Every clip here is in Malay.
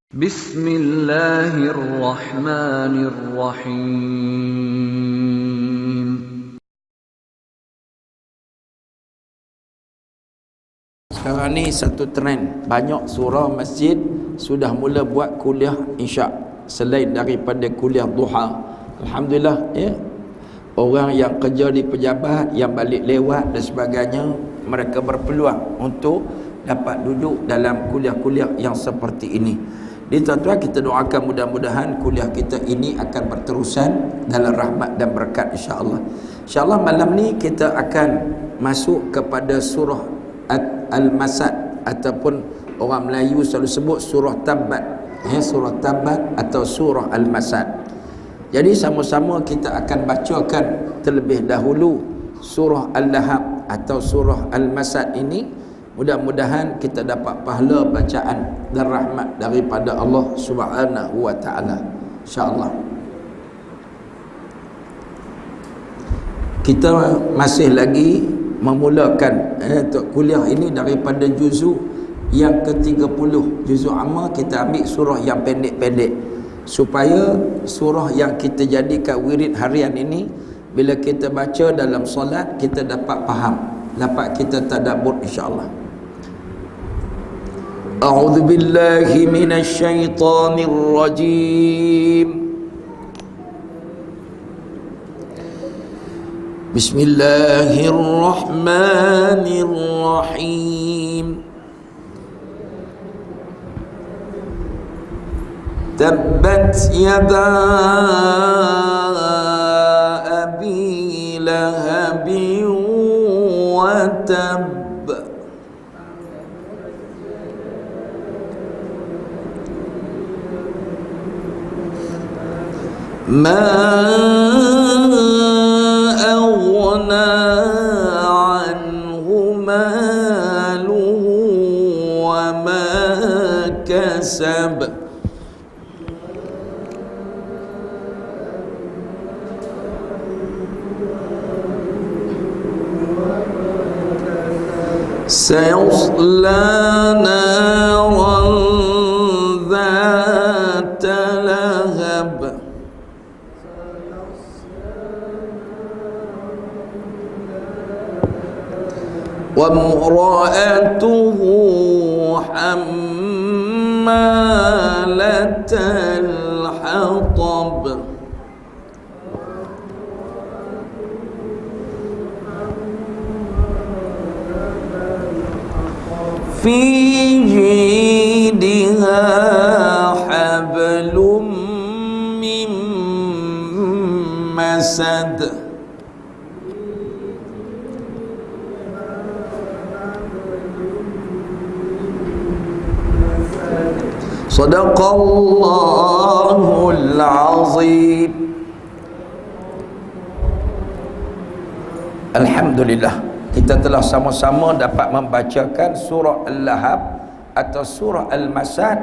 Bismillahirrahmanirrahim. Sekarang ni satu trend, banyak surau masjid sudah mula buat kuliah insya' selain daripada kuliah duha. Alhamdulillah ya. Orang yang kerja di pejabat, yang balik lewat dan sebagainya, mereka berpeluang untuk dapat duduk dalam kuliah-kuliah yang seperti ini. Jadi tuan-tuan, kita doakan mudah-mudahan kuliah kita ini akan berterusan dalam rahmat dan berkat insya-Allah. Insya-Allah malam ni kita akan masuk kepada surah Al-Masad, ataupun orang Melayu selalu sebut surah Tabbat. Surah Tabbat atau surah Al-Masad. Jadi sama-sama kita akan bacakan terlebih dahulu surah Al-Lahab atau surah Al-Masad ini. Mudah-mudahan kita dapat pahala bacaan dan rahmat daripada Allah Subhanahu wa taala. Insya-Allah. Kita masih lagi memulakan kuliah ini daripada juzuk yang ke-30. Juzuk amma kita ambil surah yang pendek-pendek supaya surah yang kita jadikan wirid harian ini bila kita baca dalam solat kita dapat faham, dapat kita tadabbur insya-Allah. A'udzu billahi minasy syaithanir rajim. Bismillahirrahmanirrahim. Tabbat yada abi lahabin wa tab. ما أغنى عنه ماله وما كسب سيصلى نارا ذات لهب وامرأته حمالة الحطب في جيدها حبل من مسد Sadaqallahul azim. Alhamdulillah, kita telah sama-sama dapat membacakan surah Al-Lahab atau surah Al-Masad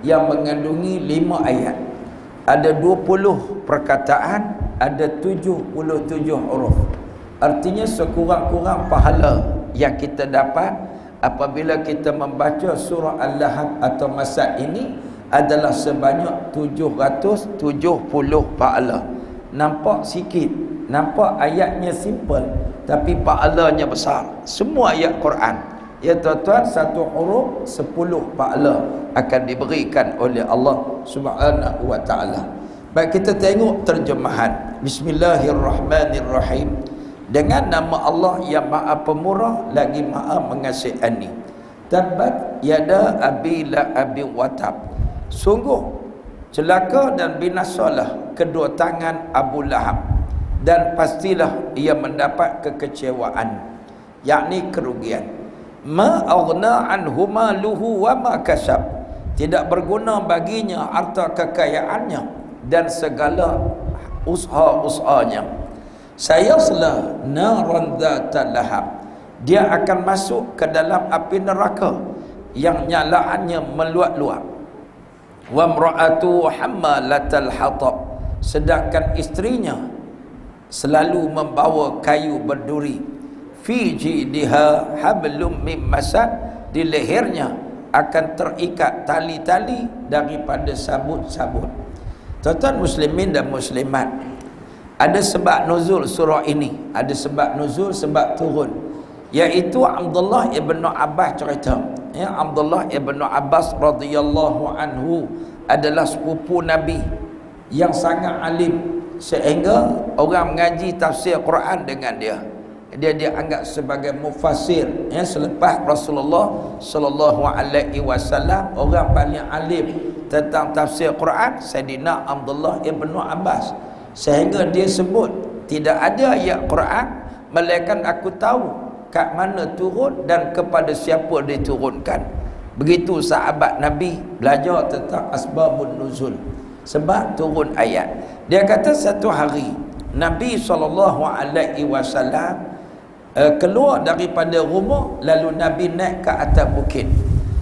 yang mengandungi 5 ayat. Ada 20 perkataan, ada 77 huruf. Artinya sekurang-kurang pahala yang kita dapat apabila kita membaca surah Al-Lahab atau Masad ini adalah sebanyak 770 pahala. Nampak sikit, nampak ayatnya simple, tapi pahalanya besar. Semua ayat Quran, ya tuan-tuan, satu huruf 10 pahala akan diberikan oleh Allah Subhanahu wa taala. Baik, kita tengok terjemahan. Bismillahirrahmanirrahim. Dengan nama Allah yang Maha Pemurah lagi Maha Mengasihani. Tabbat yada abi lahabi watab. Sungguh celaka dan binasalah kedua tangan Abu Lahab, dan pastilah ia mendapat kekecewaan, yakni kerugian. Ma aghna anhu maluhu wa ma kasab. Tidak berguna baginya harta kekayaannya dan segala usaha-usahanya. Sayasla naran dzata lahab. Dia akan masuk ke dalam api neraka yang nyalaannya meluap-luap. Wa imra'atu hammalatal hatab. Sedangkan istrinya selalu membawa kayu berduri. Fi jidha hablum mim masad. Di lehernya akan terikat tali-tali daripada sabut-sabut. Tuan-tuan muslimin dan muslimat, ada sebab nuzul surah ini, ada sebab nuzul, sebab turun, iaitu Abdullah ibn Abbas cerita. Ya, Abdullah ibn Abbas radhiyallahu anhu adalah sepupu Nabi yang sangat alim, sehingga orang mengaji tafsir Quran dengan dia. Dia dianggap sebagai mufassir, ya, selepas Rasulullah sallallahu alaihi wasallam orang paling alim tentang tafsir Quran Sayyidina Abdullah ibn Abbas, sehingga dia sebut tidak ada ayat Quran melainkan aku tahu kat mana turun dan kepada siapa diturunkan. Begitu sahabat Nabi belajar tentang asbabun nuzul, sebab turun ayat. Dia kata satu hari Nabi SAW keluar daripada rumah, lalu Nabi naik ke atas bukit.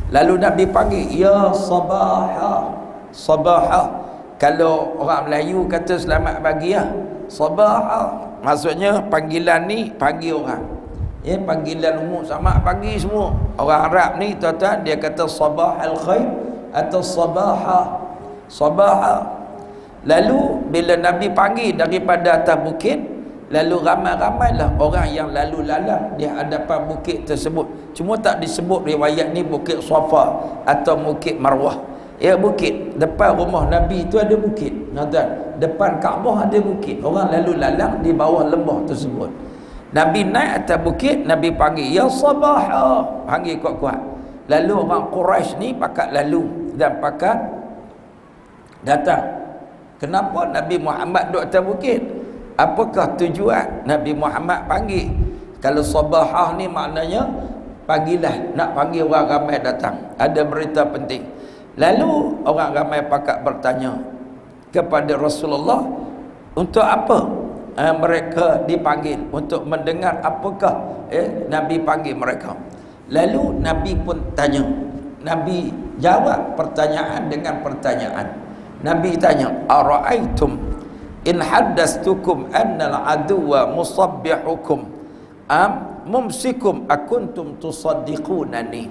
Lalu Nabi panggil, ya sabaha, sabaha. Kalau orang Melayu kata selamat pagi ya, sabaha, maksudnya panggilan ni panggil orang, ya, panggilan umum, selamat pagi semua. Orang Arab ni tuan-tuan, dia kata sabah al-khair atau sabaha, sabaha. Lalu bila Nabi panggil daripada atas bukit, lalu ramai-ramailah orang yang lalu lalang di hadapan bukit tersebut. Cuma tak disebut riwayat ni bukit Safa atau bukit Marwah. Ya, bukit depan rumah Nabi itu ada bukit. Tuan-tuan, depan Kaabah ada bukit. Orang lalu lalang di bawah lembah tersebut. Nabi naik atas bukit, Nabi panggil, ya sabaha, panggil kuat-kuat. Lalu orang Quraisy ni pakat lalu dan pakat datang. Kenapa Nabi Muhammad duduk atas bukit? Apakah tujuan Nabi Muhammad panggil? Kalau sabahah ni maknanya panggilan, nak panggil orang ramai datang, ada berita penting. Lalu orang ramai pakat bertanya kepada Rasulullah, untuk apa mereka dipanggil, untuk mendengar apakah Nabi panggil mereka. Lalu Nabi pun tanya, Nabi jawab pertanyaan dengan pertanyaan. Nabi tanya, ara'aitum in haddastukum annal aduwa musabbihukum mumsikum akuntum tusaddiqunani.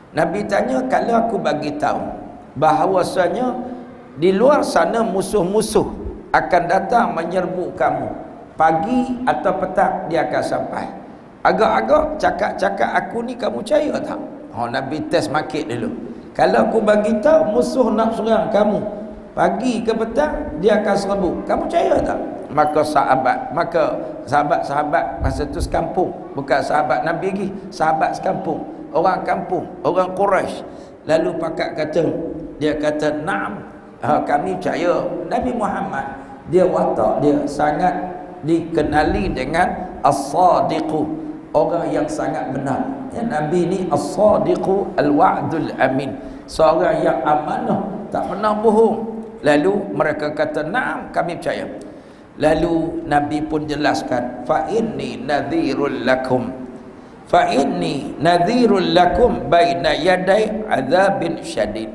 Nabi tanya, kalau aku bagi tahu bahawasanya di luar sana musuh-musuh akan datang menyerbu kamu, pagi atau petang dia akan sampai, agak-agak cakap-cakap aku ni kamu percaya tak? Nabi test market dulu. Kalau aku bagi tahu musuh nak serang kamu, pagi ke petang dia akan serbu, kamu percaya tak? Maka sahabat-sahabat masa tu sekampung, bukan sahabat Nabi lagi, sahabat sekampung, orang kampung, orang Quraisy, lalu pakat kata, dia kata na'am, kami percaya. Nabi Muhammad, dia watak dia sangat dikenali dengan as-sadiqu, orang yang sangat benar. Ya, Nabi ni as-sadiqu al-wa'dul amin, seorang yang amanah, tak pernah bohong. Lalu mereka kata, na'am, kami percaya. Lalu Nabi pun jelaskan, fa inni nadhirul lakum, fa inni nadhirul lakum baina yaday azabin syadid.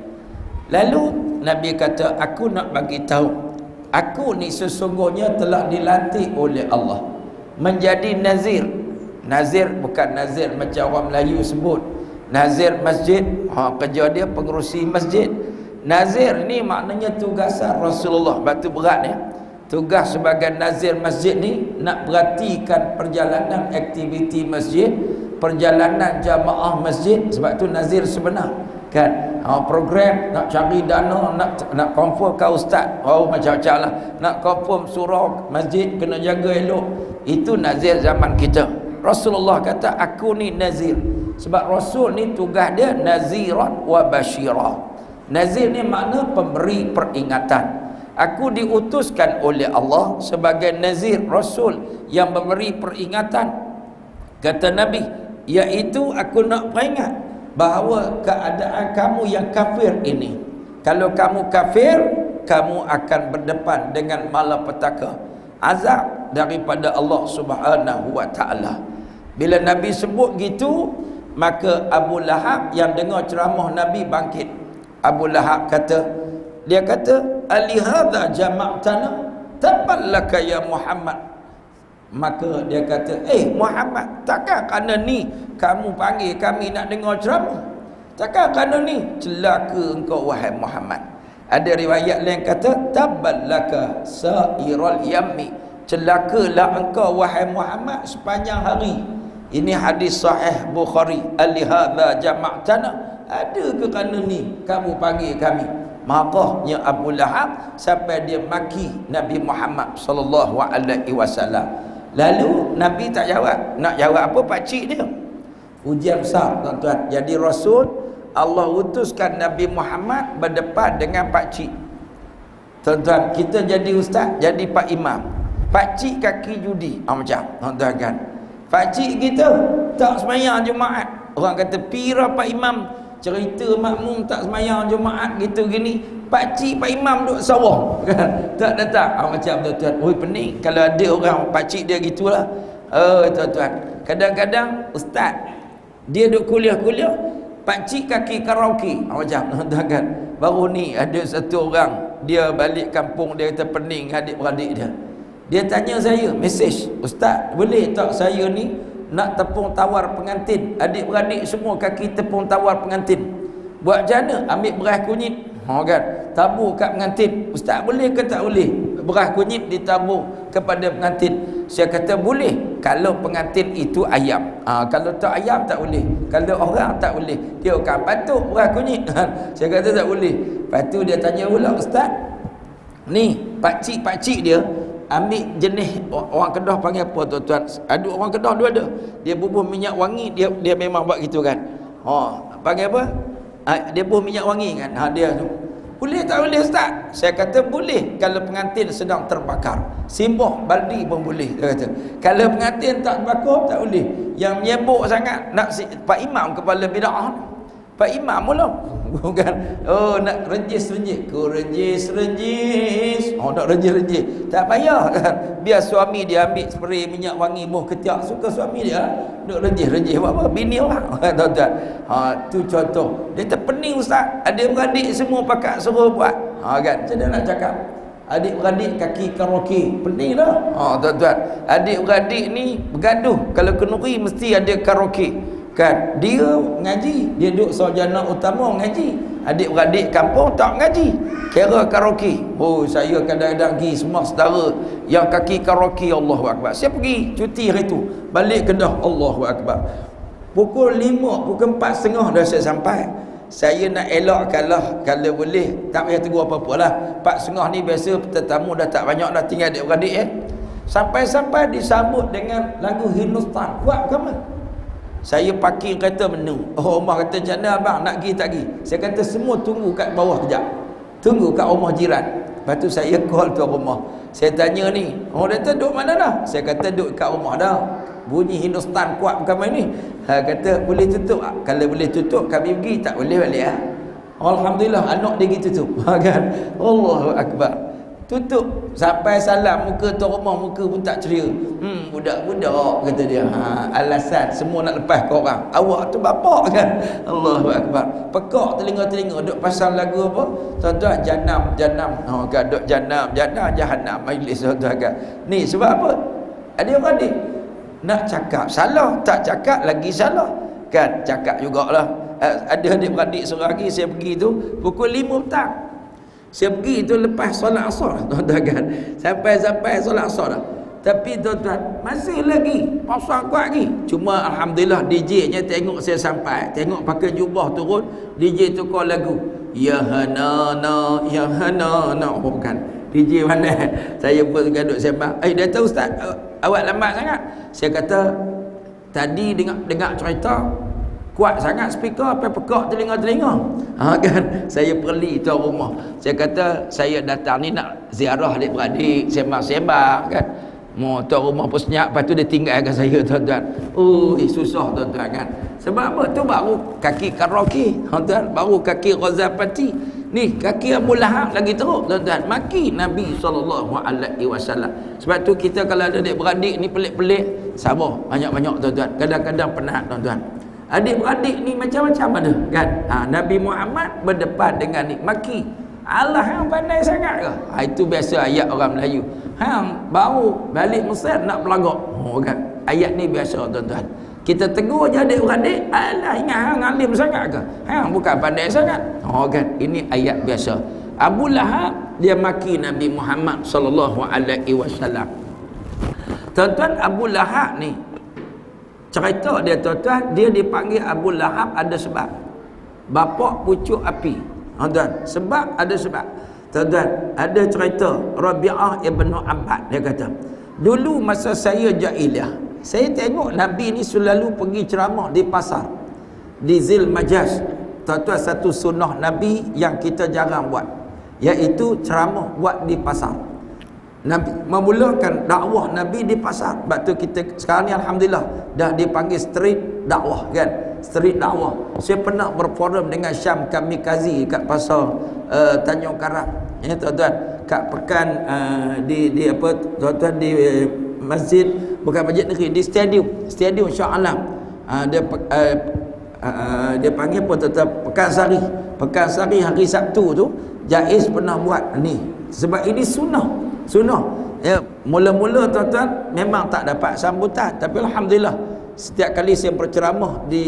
Lalu Nabi kata, aku nak bagi tahu, aku ni sesungguhnya telah dilantik oleh Allah menjadi nazir. Nazir bukan nazir macam orang Melayu sebut, nazir masjid, kerja dia pengerusi masjid. Nazir ni maknanya tugasan Rasulullah, batu berat ni. Tugas sebagai nazir masjid ni nak perhatikan perjalanan aktiviti masjid, perjalanan jamaah masjid. Sebab tu nazir sebenar kan. Program nak cari dana, nak confirm ke ustaz, macam-macam lah, nak confirm surau masjid kena jaga elok. Itu nazir zaman kita. Rasulullah kata, aku ni nazir. Sebab Rasul ni tugas dia naziran wa basyirah. Nazir ni makna pemberi peringatan. Aku diutuskan oleh Allah sebagai nazir, Rasul yang memberi peringatan. Kata Nabi, iaitu aku nak peringat bahawa keadaan kamu yang kafir ini, kalau kamu kafir, kamu akan berdepan dengan malapetaka, azab daripada Allah Subhanahu wa taala. Bila Nabi sebut gitu, maka Abu Lahab yang dengar ceramah Nabi bangkit. Abu Lahab kata, dia kata, alihadha jama'tana taballaka ya Muhammad. Maka dia kata, Muhammad, takkan kerana ni kamu panggil kami nak dengar ceramah? Takkan kerana ni celaka engkau wahai Muhammad. Ada riwayat lain kata taballaka sa'iral yammi, celakalah engkau wahai Muhammad sepanjang hari. Ini hadis sahih Bukhari. Alihadza jama'tana, ada ke kerana ni kamu panggil kami? Marahnya Abu Lahab sampai dia maki Nabi Muhammad sallallahu alaihi wasallam. Lalu Nabi tak jawab. Nak jawab apa pak cik dia? Ujian besar tuan-tuan. Jadi Rasul Allah utuskan Nabi Muhammad berdepan dengan pak cik. Tuan-tuan, kita jadi ustaz, jadi pak imam. Pak cik kaki judi, macam tuan-tuan kan. Pak cik kita tak sembahyang Jumaat. Orang kata pira pak imam cerita makmum tak sembahyang Jumaat gitu gini. Pak cik pak imam duduk sawah kan. Tak datang. Macam tuan-tuan. Oi pening kalau ada orang pak cik dia gitulah. Tuan-tuan. Kadang-kadang ustaz dia duduk kuliah-kuliah, pak cik kaki karaoke. Macam tuan-tuan kan. Baru ni ada satu orang dia balik kampung, dia kata pening adik-beradik dia. Dia tanya saya, mesej, ustaz boleh tak saya ni nak tepung tawar pengantin, adik-beradik semua kaki tepung tawar pengantin. Buat macam mana? Ambil beras kunyit, kan, tabur kat pengantin. Ustaz boleh ke tak boleh? Beras kunyit ditabur kepada pengantin. Saya kata boleh kalau pengantin itu ayam. Kalau tak ayam tak boleh. Kalau orang tak boleh. Dia akan batuk beras kunyit. Saya kata tak boleh. Lepas tu dia tanya pula, ustaz, ni pakcik dia ambil jenis orang Kedah panggil apa tuan-tuan? Ada orang Kedah dua ada. Dia bubuh minyak wangi, dia memang buat gitu kan. Panggil apa? Dia bubuh minyak wangi kan. Dia tu. Boleh tak boleh ustaz? Saya kata boleh kalau pengantin sedang terbakar. Simbah baldi pun boleh, dia kata. Kalau pengantin tak terbakar tak boleh. Yang menyebuk sangat nak Pak Imam kepala bid'ah. Pak Imam mula bukan nak renjis-renjis, ku renjis-renjis, nak renjis-renjis tak payah kan. Biar suami dia ambil spray minyak wangi muh ketiak, suka suami dia nak renjis-renjis buat apa, bini orang tuan-tuan. Tu contoh. Dia terpening ustaz, adik-beradik semua pakat suruh buat kan. Macam mana nak cakap? Adik-beradik kaki karaoke, pening dah. Tuan-tuan, adik-beradik ni bergaduh, kalau kenduri mesti ada karaoke kan. Dia ngaji, dia duduk sarjana utama ngaji, adik-beradik kampung tak ngaji, kira karaoke. Saya kadang-kadang pergi semua saudara yang kaki karaoke, Allahu Akbar. Saya pergi cuti hari tu, balik Kedah, Allahu Akbar. Pukul 5, pukul 4.30 dah saya sampai. Saya nak elak kalau boleh tak payah tegur apa-apa lah. 4.30 ni biasa tetamu dah tak banyak, dah tinggal adik-beradik Sampai-sampai disambut dengan lagu Hindustan. Kuat ke mana? Saya parking kereta menu. Omah kata, macam mana abang, nak pergi tak pergi? Saya kata semua tunggu kat bawah kejap, tunggu kat rumah jiran. Lepas tu saya call tuan rumah, saya tanya ni, dia kata duduk mana dah? Saya kata duduk kat rumah dah. Bunyi Hindustan kuat bukan main ni. Kata boleh tutup tak? Kalau boleh tutup kami pergi, tak boleh balik Alhamdulillah anak dia pergi tutup kan. Allahu Akbar. Tutup sampai salam, muka tuan rumah muka pun tak ceria. Budak-budak kata dia. Alasan semua nak lepas kau orang. Awak tu bapak kan. Allahu Akbar. Pekak telinga-telinga duk pasang lagu apa? Tuan-tuan, Jannam kan, duk Jannam Jahannam majlis tuan-tuan kan. Ni sebab apa? Ada orang adik nak cakap salah, tak cakap lagi salah kan. Cakap jugalah. Ada adik-beradik seorang lagi, saya pergi tu pukul 5 petang. Saya pergi tu lepas solat asar tuan-tuan kan. Sampai solat asar dah. Tapi tuan-tuan masih lagi pasang kuat lagi. Cuma alhamdulillah DJ-nya tengok saya sampai, tengok pakai jubah turun, DJ tukar lagu Ya Hanana bukan DJ mana. Saya pun gaduh sembang. Dia tahu ustaz, awak lambat sangat. Saya kata tadi dengar cerita kuat sangat speaker, apa pekak telinga-telinga kan. Saya perli tuan rumah, saya kata saya datang ni nak ziarah adik-beradik, sembang-sembang kan. Tuan rumah pun senyap. Lepas tu dia tinggalkan saya tuan-tuan. Susah tuan-tuan kan. Sebab apa? Tu baru kaki karaoke tuan-tuan, baru kaki Razapati. Ni kaki Abu Lahab lagi teruk tuan-tuan, maki Nabi SAW. Sebab tu kita kalau ada adik-beradik ni pelik-pelik, sabar banyak-banyak tuan-tuan. Kadang-kadang penat tuan-tuan. Adik-beradik ni macam-macam ada kan. Nabi Muhammad berdepan dengan ni, maki. Allah hang pandai sangat ke? Itu biasa ayat orang Melayu. Hang baru balik Mesir nak pelagak kan. Ayat ni biasa tuan-tuan. Kita tegur je adik-beradik, alah ingat hang alim sangat ke? Hang bukan pandai sangat. Oh kan, ini ayat biasa. Abu Lahab dia maki Nabi Muhammad sallallahu alaihi wasallam. Tuan-tuan, Abu Lahab ni cerita dia tuan-tuan, dia dipanggil Abu Lahab ada sebab. Bapak pucuk api. Tuan, sebab ada sebab. Tuan-tuan, ada cerita Rabi'ah ibn Abbad, dia kata, dulu masa saya jahiliah, saya tengok Nabi ni selalu pergi ceramah di pasar, di Zil Majaz. Tuan-tuan, satu sunnah Nabi yang kita jarang buat, iaitu ceramah buat di pasar. Nabi memulakan dakwah Nabi di pasar. Sebab tu kita sekarang ni alhamdulillah dah dipanggil street dakwah kan, street dakwah. Saya pernah berforum dengan Syam Kamikazi kat pasar Tanjung Karang, ya tuan-tuan, kat pekan di apa tuan-tuan, di masjid, bukan masjid negeri, di stadium Shah Alam. Dia panggil pun tetap Pekan Sari hari Sabtu tu Jaiz pernah buat ni, sebab ini sunnah ya. Mula-mula tuan-tuan memang tak dapat sambutan, tapi alhamdulillah setiap kali saya berceramah di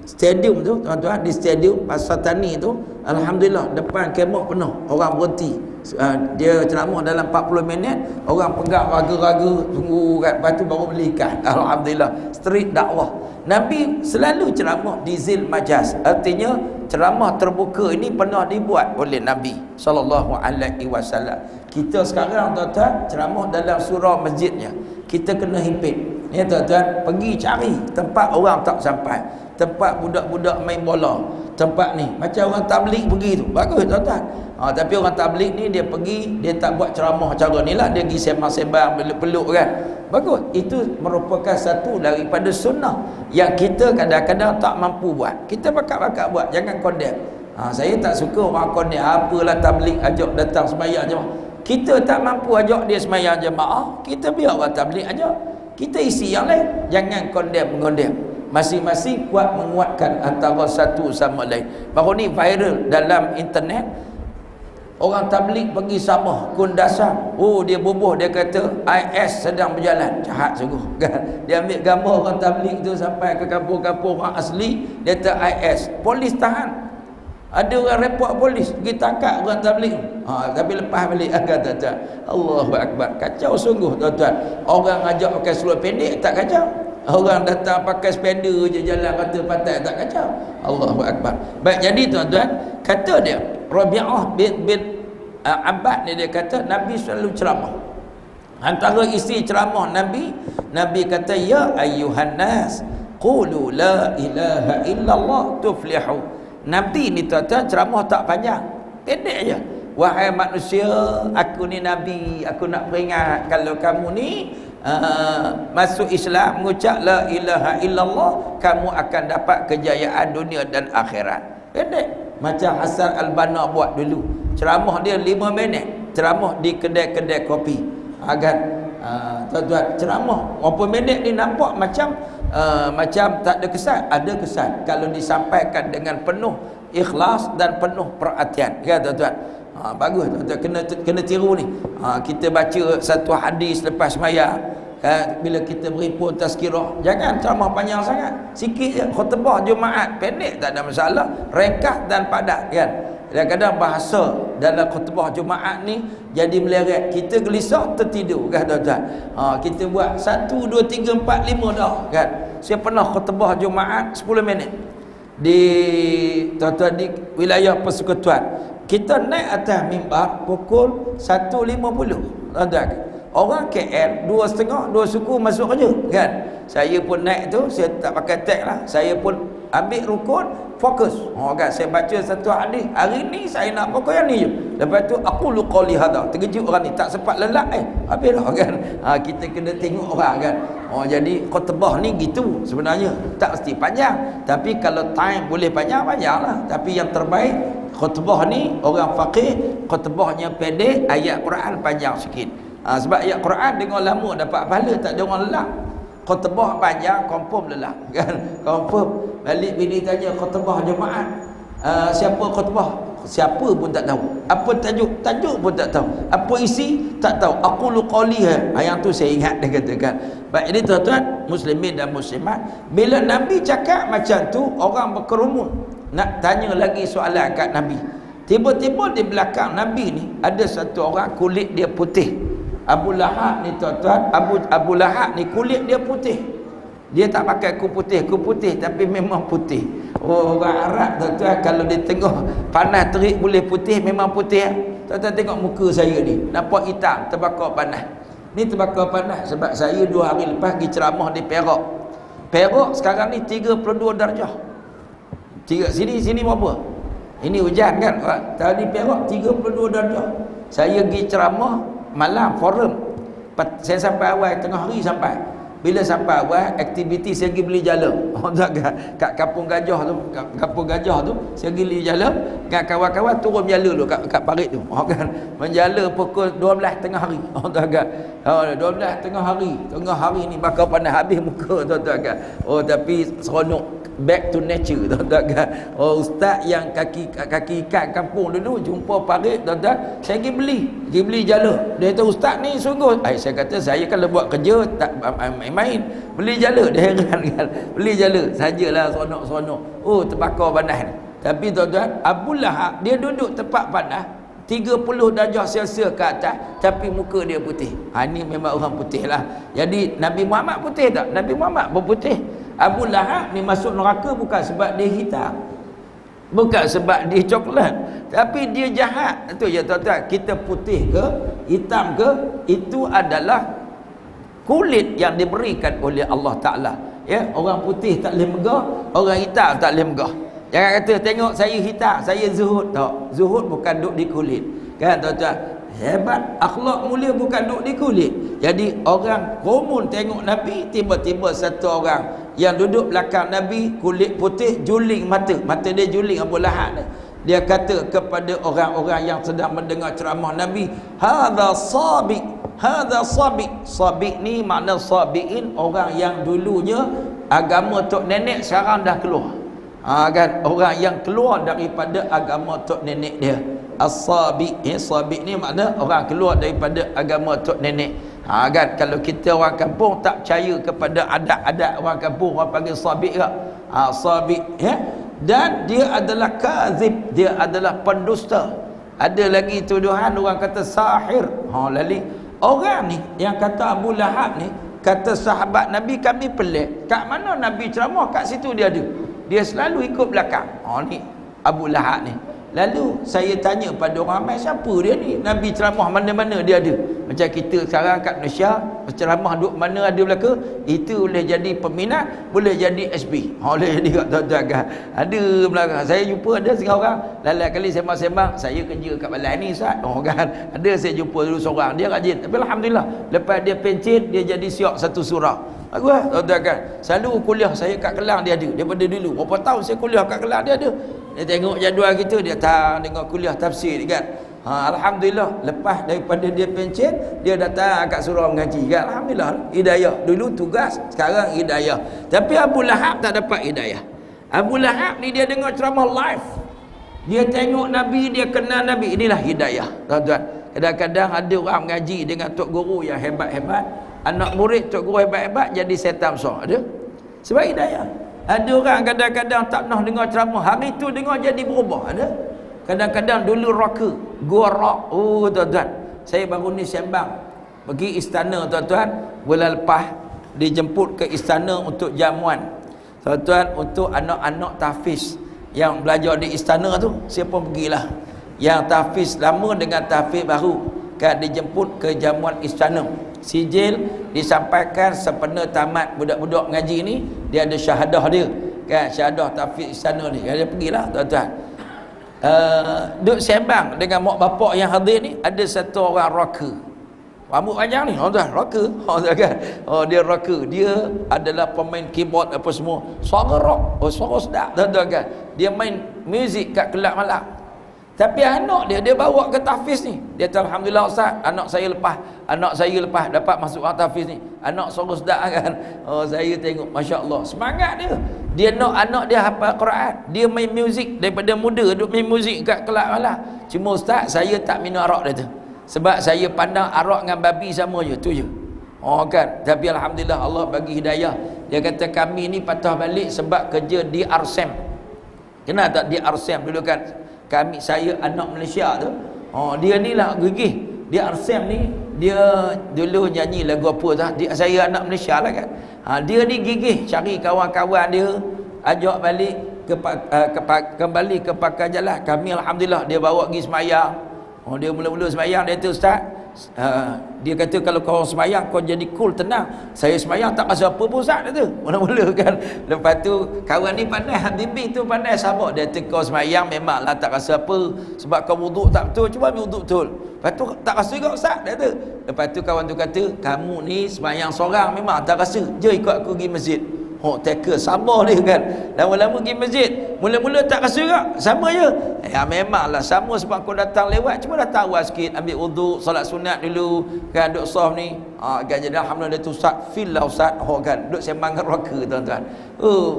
stadium tu tuan-tuan, di stadium Pasar Tani tu, alhamdulillah depan kemah penuh, orang berhenti. Dia ceramah dalam 40 minit, orang pegang raga-raga tunggu kat, lepas tu baru beli ikan. Alhamdulillah, street dakwah. Nabi selalu ceramah di Zil Majaz, artinya ceramah terbuka ini pernah dibuat oleh Nabi sallallahu alaihi wasallam. Kita sekarang tuan-tuan ceramah dalam surau masjidnya, kita kena himpit ya tuan-tuan, pergi cari tempat orang tak sampai, tempat budak-budak main bola, tempat ni macam orang tabligh pergi tu, bagus tuan-tuan. Tapi orang tabligh ni dia pergi, dia tak buat ceramah cara ni lah, dia pergi sembang-sembang peluk-peluk kan, bagus. Itu merupakan satu daripada sunnah yang kita kadang-kadang tak mampu buat, kita bakat-bakat buat, jangan condemn. Saya tak suka orang condemn, apalah tabligh ajak datang sembahyang jemaah. Kita tak mampu ajak dia sembahyang jemaah, kita biar orang tabligh ajak, kita isi yang lain, jangan condemn. Masing-masing kuat menguatkan antara satu sama lain. Baru ni viral dalam internet, orang tabligh pergi Sabah, Kundasan. Oh, dia bubuh, dia kata IS sedang berjalan. Jahat sungguh kan. Dia ambil gambar orang tabligh tu sampai ke kampung-kampung orang asli, dia kata IS. Polis tahan. Ada orang report polis, pergi tangkap orang tabligh. Tapi lepas balik kata Allahu Akbar. Kacau sungguh tuan-tuan. Orang ajak pakai seluar pendek tak kacau. Orang datang pakai sepeda je jalan kata pantai tak kacau. Allahu Akbar. Baik, jadi tuan-tuan, kata dia Rabi'ah bin Abbad ni, dia kata Nabi selalu ceramah. Antara isi ceramah Nabi kata, ya ayyuhan nas qulu la ilaha illallah tuflihu. Nabi ni tuan-tuan ceramah tak panjang, pendek je. Wahai manusia, aku ni Nabi, aku nak peringat, kalau kamu ni masuk Islam, mengucap la ilaha illallah, kamu akan dapat kejayaan dunia dan akhirat. Pendek. Macam Hasan Al-Banna buat dulu, ceramah dia 5 minit, ceramah di kedai-kedai kopi. Tuan-tuan, ceramah berapa minit ni nampak macam tak ada kesan. Ada kesan kalau disampaikan dengan penuh ikhlas dan penuh perhatian ya tuan-tuan. Bagus tuan-tuan, kena tiru ni. Kita baca satu hadis lepas sembahyang, bila kita beri pun tazkirah, jangan ceramah panjang sangat, sikit je. Khutbah Jumaat pendek tak ada masalah, ringkas dan padat kan. Kadang-kadang bahasa dalam khutbah Jumaat ni jadi meleret, kita gelisah tertidur kan tuan-tuan. Kita buat 1, 2, 3, 4, 5 dah kan. Saya pernah khutbah Jumaat 10 minit di tuan-tuan di wilayah Persekutuan. Kita naik atas mimbar pukul 1.50 tuan-tuan. Orang KL 2.30, 2 suku masuk kerja kan. Saya pun naik tu, saya tak pakai tag lah, saya pun ambil rukun, fokus. Kan, saya baca satu hadis, hari ni saya nak pokok yang ni je. Lepas tu aku luqali hadha, terkejut orang ni, tak sempat lelak habis dah kan. Kita kena tengok orang kan. Jadi khutbah ni gitu sebenarnya, tak mesti panjang, tapi kalau time boleh panjang lah. Tapi yang terbaik khutbah ni, orang faqih khutbahnya pendek, ayat Quran panjang sikit. Sebab ayat Quran dengar lama dapat pahala, tak ada orang lelak. Khutbah panjang confirm lelak kan, confirm. Balik bini tanya khutbah Jumaat siapa khutbah, siapa pun tak tahu. Apa tajuk, tajuk pun tak tahu. Apa isi, tak tahu. Aku lu qaliha, yang tu saya ingat dia katakan. Baik, jadi tuan-tuan muslimin dan muslimat, bila Nabi cakap macam tu, orang berkerumun nak tanya lagi soalan kat Nabi. Tiba-tiba di belakang Nabi ni ada satu orang kulit dia putih. Abu Lahab ni tuan-tuan, Abu Lahab ni kulit dia putih. Dia tak pakai kulit putih tapi memang putih. Oh, orang Arab tuan-tuan kalau dia tengok panas terik boleh putih, memang putih. Tuan-tuan tengok muka saya ni, nampak hitam, terbakar panas. Ni terbakar panas sebab saya 2 hari lepas pergi ceramah di Perak. Perak sekarang ni 32 darjah. Sini berapa? Ini hujan kan? Tadi Perak 32 darjah. Saya pergi ceramah malam forum. Saya sampai awal tengah hari sampai. Bila sampai awal aktiviti saya pergi beli jala. Kat Kampung Gajah tu, saya pergi beli jala dengan kawan-kawan, turun jala dulu kat parit tu. Kan menjala pukul 12 tengah hari. 12 tengah hari ni bakal panas habis muka tuan-tuan kan. Tapi seronok, back to nature tuan-tuan kan. Ustaz yang kaki ikat kampung dulu jumpa parit tuan-tuan, saya pergi beli jala. Dia kata ustaz ni sungguh. Saya kata saya kalau buat kerja tak main beli jala. Dia heran kan, beli jala sajalah, seronok. Terbakar panas ni. Tapi tuan-tuan, Abu Lahab dia duduk tempat panas 30 darjah Celsius ke atas, tapi muka dia putih. Ni memang orang putih lah. Jadi Nabi Muhammad putih tak? Nabi Muhammad pun putih. Abu Lahab ni masuk neraka bukan sebab dia hitam, bukan sebab dia coklat, tapi dia jahat. Itu ya tuan-tuan, kita putih ke hitam ke, itu adalah kulit yang diberikan oleh Allah Ta'ala. Ya, orang putih tak boleh megah, orang hitam tak boleh megah. Jangan kata tengok saya hitam, saya zuhud. Tak, zuhud bukan duduk di kulit. Kan tuan-tuan? Hebat, akhlak mulia bukan duduk di kulit. Jadi orang komun tengok Nabi, tiba-tiba satu orang yang duduk belakang Nabi kulit putih juling mata dia juling. Abu Lahab dia kata kepada orang-orang yang sedang mendengar ceramah Nabi, hadza sabiq, hadza sabiq. Sabiq ni makna sabiin, orang yang dulunya agama tok nenek sekarang dah keluar. Kan, orang yang keluar daripada agama tok nenek dia. As-sabiq, sabiq ni makna orang keluar daripada agama tok nenek. Kan, kalau kita orang kampung tak percaya kepada adat-adat orang kampung, orang panggil sabiq ke? Sabiq, ya. Dan dia adalah kazib, dia adalah pendusta. Ada lagi tuduhan orang kata sahir. Lali orang ni yang kata Abu Lahab ni, kata sahabat Nabi kami pelik, kat mana Nabi ceramah kat situ dia ada. Dia selalu ikut belakang. Ni Abu Lahab ni. Lalu saya tanya pada orang ramai, siapa dia ni? Nabi ceramah mana-mana dia ada. Macam kita sekarang kat Malaysia, ceramah duk mana ada belaka, itu boleh jadi peminat, boleh jadi SB. Boleh jadi kat tuan-tuan kan. Ada belakang. Saya jumpa ada setengah orang, lain kali sembang-sembang, saya kerja kat balai ni Ustaz. Kan. Ada saya jumpa dulu seorang, dia rajin. Tapi alhamdulillah, lepas dia pencet, dia jadi siap satu surah. Bagus lah, tuan-tuan kan. Selalu kuliah saya kat Kelang dia ada. Daripada dulu, berapa tahun saya kuliah kat Kelang dia ada. Dia tengok jadual kita, dia tengok kuliah tafsir kan. Alhamdulillah, lepas daripada dia pencet, dia datang kat surau mengaji kan. Alhamdulillah, hidayah. Dulu tugas, sekarang hidayah. Tapi Abu Lahab tak dapat hidayah. Abu Lahab ni dia dengar ceramah live. Dia tengok Nabi, dia kenal Nabi. Inilah hidayah, tuan-tuan. Kadang-kadang ada orang mengaji dengan tok guru yang hebat-hebat, anak murid tok guru hebat-hebat jadi setan besar. Ada? Sebab hidayah. Ada orang kadang-kadang tak nak dengar ceramah, hari tu dengar jadi berubah. Ada? Kadang-kadang dulu rocker, gua rock. Tuan-tuan, saya baru ni sembang pergi istana tuan-tuan, bulan lepas dijemput ke istana untuk jamuan. Tuan-tuan, untuk anak-anak tahfiz yang belajar di istana tu, saya pun pergilah. Yang tahfiz lama dengan tahfiz baru kan dijemput ke jamuan istana. Sijil disampaikan sempena tamat budak-budak mengaji ni, dia ada syahadah dia kan, syahadah tahfiz istana ni. Dia pergilah tuan-tuan. Duk sembang dengan mak bapak yang hadir ni, ada satu orang rocker. Rambut panjang ni, tuan, rocker. Kan? Dia rocker. Dia adalah pemain keyboard apa semua. Suara rock, suara sedap tuan-tuan kan. Dia main muzik kat kelab malam. Tapi anak dia bawa ke tahfiz ni. Dia kata, alhamdulillah Ustaz, anak saya lepas dapat masuk tahfiz ni. Anak suruh sedap kan. Oh, saya tengok, masya-Allah, semangat dia. Dia nak anak dia hafal Quran. Dia main muzik daripada muda, duk main muzik kat kelab malah. Cuma Ustaz, saya tak minum arak dia tu. Sebab saya pandang arak dengan babi sama je, tu je. Oh kan. Tapi alhamdulillah Allah bagi hidayah. Dia kata kami ni patah balik sebab kerja di Arsem. Kenal tak di Arsem dulu kan? Saya anak Malaysia tu. Oh, dia ni lah gigih. Dia Arsem ni, dia dulu nyanyi lagu apa tu? Saya anak Malaysia lah kan. Dia ni gigih cari kawan-kawan dia, ajak balik kembali ke pakar jalan. Kami alhamdulillah dia bawa pergi semayang. Oh, dia mula-mula semayang dia tu Ustaz. Dia kata kalau kau semayang kau jadi cool, tenang. Saya semayang tak rasa apa pun Ustaz dia tu. Mula-mula kan. Lepas tu kawan ni pandai, Habibi tu pandai sabar. Dia kata kau semayang memanglah tak rasa apa sebab kau wuduk tak betul, cuba ambil wuduk betul. Lepas tu tak rasa juga Ustaz dia kata. Lepas tu kawan tu kata kamu ni semayang seorang memang tak rasa. Je ikut aku pergi masjid. Oh, tackle sabar dia kan. Lama-lama pergi masjid. Mula-mula tak rasa juga. Sama je. Ya memanglah sama sebab kau datang lewat. Cuma datang awal sikit. Ambil wuduk, solat sunat dulu. Kan duduk saf ni. Kan jadi alhamdulillah tu Ustaz. Feel lah Ustaz. Oh kan. Duduk sembang dengan rocker tuan-tuan.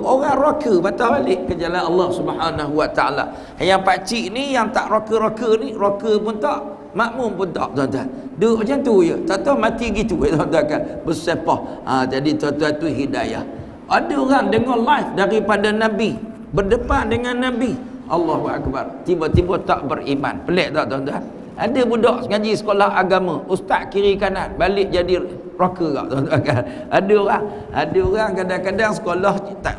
Orang rocker patah balik ke jalan Allah Subhanahu Wa Ta'ala. Yang pakcik ni yang tak rocker-rocker ni. Rocker pun tak. Makmum pun tak tuan-tuan. Duduk macam tu je. Tak tahu mati gitu tuan-tuan kan. Bersepah. Jadi tuan-tuan tu hidayah. Ada orang dengar live daripada Nabi, berdepan dengan Nabi, Allahu Akbar, tiba-tiba tak beriman. Pelik tak tuan-tuan? Ada budak ngaji sekolah agama, ustaz kiri kanan, balik jadi rocker tak tuan-tuan kan? Ada orang kadang-kadang sekolah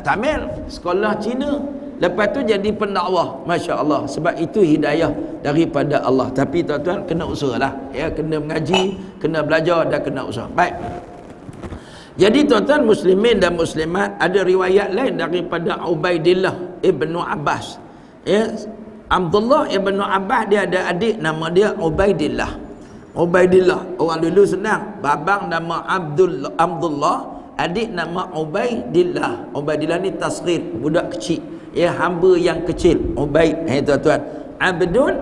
Tamil, sekolah Cina, lepas tu jadi pendakwah. Masya-Allah. Sebab itu hidayah daripada Allah. Tapi tuan-tuan kena usahalah, ya, kena mengaji, kena belajar dan kena usaha. Baik. Jadi tuan-tuan muslimin dan muslimat, ada riwayat lain daripada Ubaidillah ibnu Abbas. Ya, Abdullah ibnu Abbas dia ada adik nama dia Ubaidillah. Ubaidillah orang dulu senang. Babang nama Abdullah, adik nama Ubaidillah. Ubaidillah ni tasghir, budak kecil. Ya, hamba yang kecil. Ubaid, tuan-tuan. Abdun,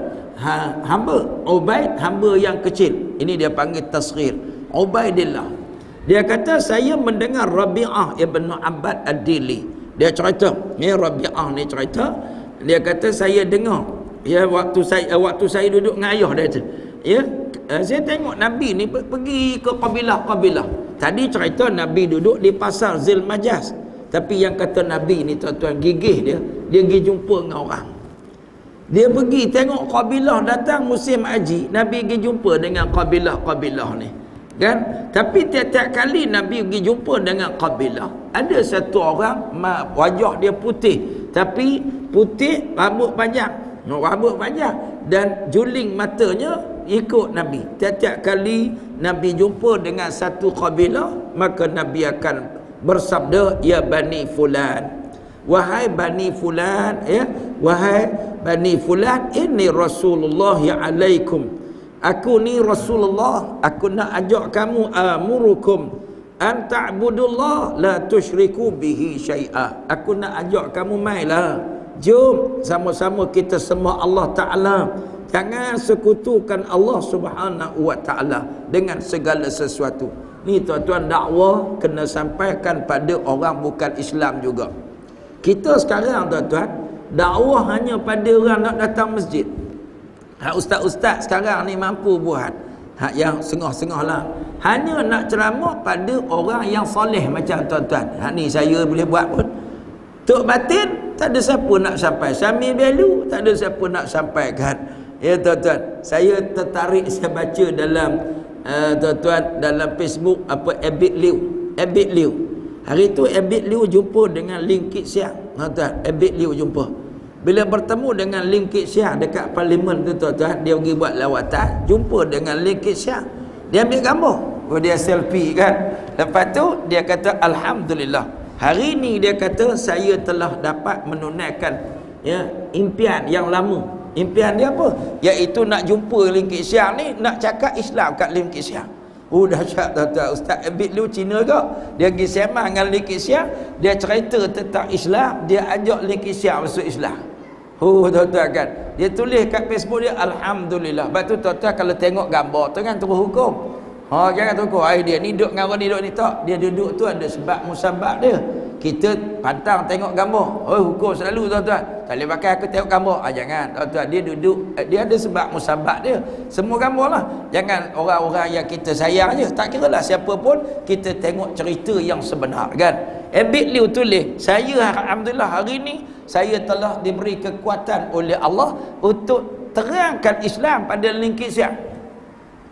hamba. Ubaid, hamba yang kecil. Ini dia panggil tasghir. Ubaidillah. Dia kata saya mendengar Rabi'ah ibn Abbad Ad-Dili. Dia cerita, ni Rabi'ah ni cerita, dia kata saya dengar, ya, waktu saya duduk dengan ayah dia tu. Ya, saya tengok Nabi ni pergi ke kabilah-kabilah. Tadi cerita Nabi duduk di pasar Zil Majas. Tapi yang kata Nabi ni tuan-tuan gigih dia pergi jumpa dengan orang. Dia pergi tengok kabilah datang musim haji, Nabi pergi jumpa dengan kabilah-kabilah ni. Kan? Tapi tiap-tiap kali Nabi pergi jumpa dengan kabilah, ada satu orang wajah dia putih, tapi putih rambut panjang dan juling matanya ikut Nabi. Tiap-tiap kali Nabi jumpa dengan satu kabilah, maka Nabi akan bersabda, ya Bani Fulan, wahai Bani Fulan, ya, wahai Bani Fulan, ini Rasulullah ya alaikum, aku ni Rasulullah, aku nak ajak kamu, amurukum an ta'budullah la tusyriku bihi syai'a. Aku nak ajak kamu mailah, jom sama-sama kita sembah Allah Ta'ala, jangan sekutukan Allah Subhanahu Wa Ta'ala dengan segala sesuatu. Ni tuan-tuan, dakwah kena sampaikan pada orang bukan Islam juga. Kita sekarang tuan-tuan, dakwah hanya pada orang nak datang masjid. Ustaz-ustaz sekarang ni mampu buat yang sengah-sengah lah, hanya nak ceramah pada orang yang soleh macam tuan-tuan. Ni saya boleh buat pun. Tok batin tak ada siapa nak sampai, Sami Belu tak ada siapa nak sampaikan. Ya tuan-tuan, saya tertarik, saya baca dalam tuan-tuan dalam Facebook apa Abid Liu. Hari tu Abid Liu jumpa dengan Lim Kit Siang. Tuan-tuan, Abid Liu jumpa. Bila bertemu dengan Lim Kit Siang dekat parlimen tu tuan-tuan, dia pergi buat lawatan, jumpa dengan Lim Kit Siang. Dia ambil gambar, dia selfie kan. Lepas tu dia kata alhamdulillah, hari ni dia kata saya telah dapat menunaikan, ya, impian yang lama. Impian dia apa? Iaitu nak jumpa Lim Kit Siang ni, nak cakap Islam kat Lim Kit Siang. Dahsyat tuan-tuan. Ustaz Abid Liu Cina ke? Dia pergi sembang dengan Lim Kit Siang, dia cerita tentang Islam, dia ajak Lim Kit Siang masuk Islam. Tuan-tuan kan. Dia tulis kat Facebook dia alhamdulillah. Sebab tu tuan-tuan kalau tengok gambar tu kan terus hukum. Jangan terus dia ni duduk dengan orang ni duduk ni tak. Dia duduk tu ada sebab musabab dia. Kita pantang tengok gambar. Hukum selalu tuan-tuan. Tak boleh pakai aku tengok gambar. Jangan tuan-tuan. Dia duduk, dia ada sebab musabab dia. Semua gambar lah. Jangan orang-orang yang kita sayang je. Tak kira lah siapa pun, kita tengok cerita yang sebenar kan. Abid Liu tulis, saya alhamdulillah hari ni saya telah diberi kekuatan oleh Allah untuk terangkan Islam pada Lingkit Siang.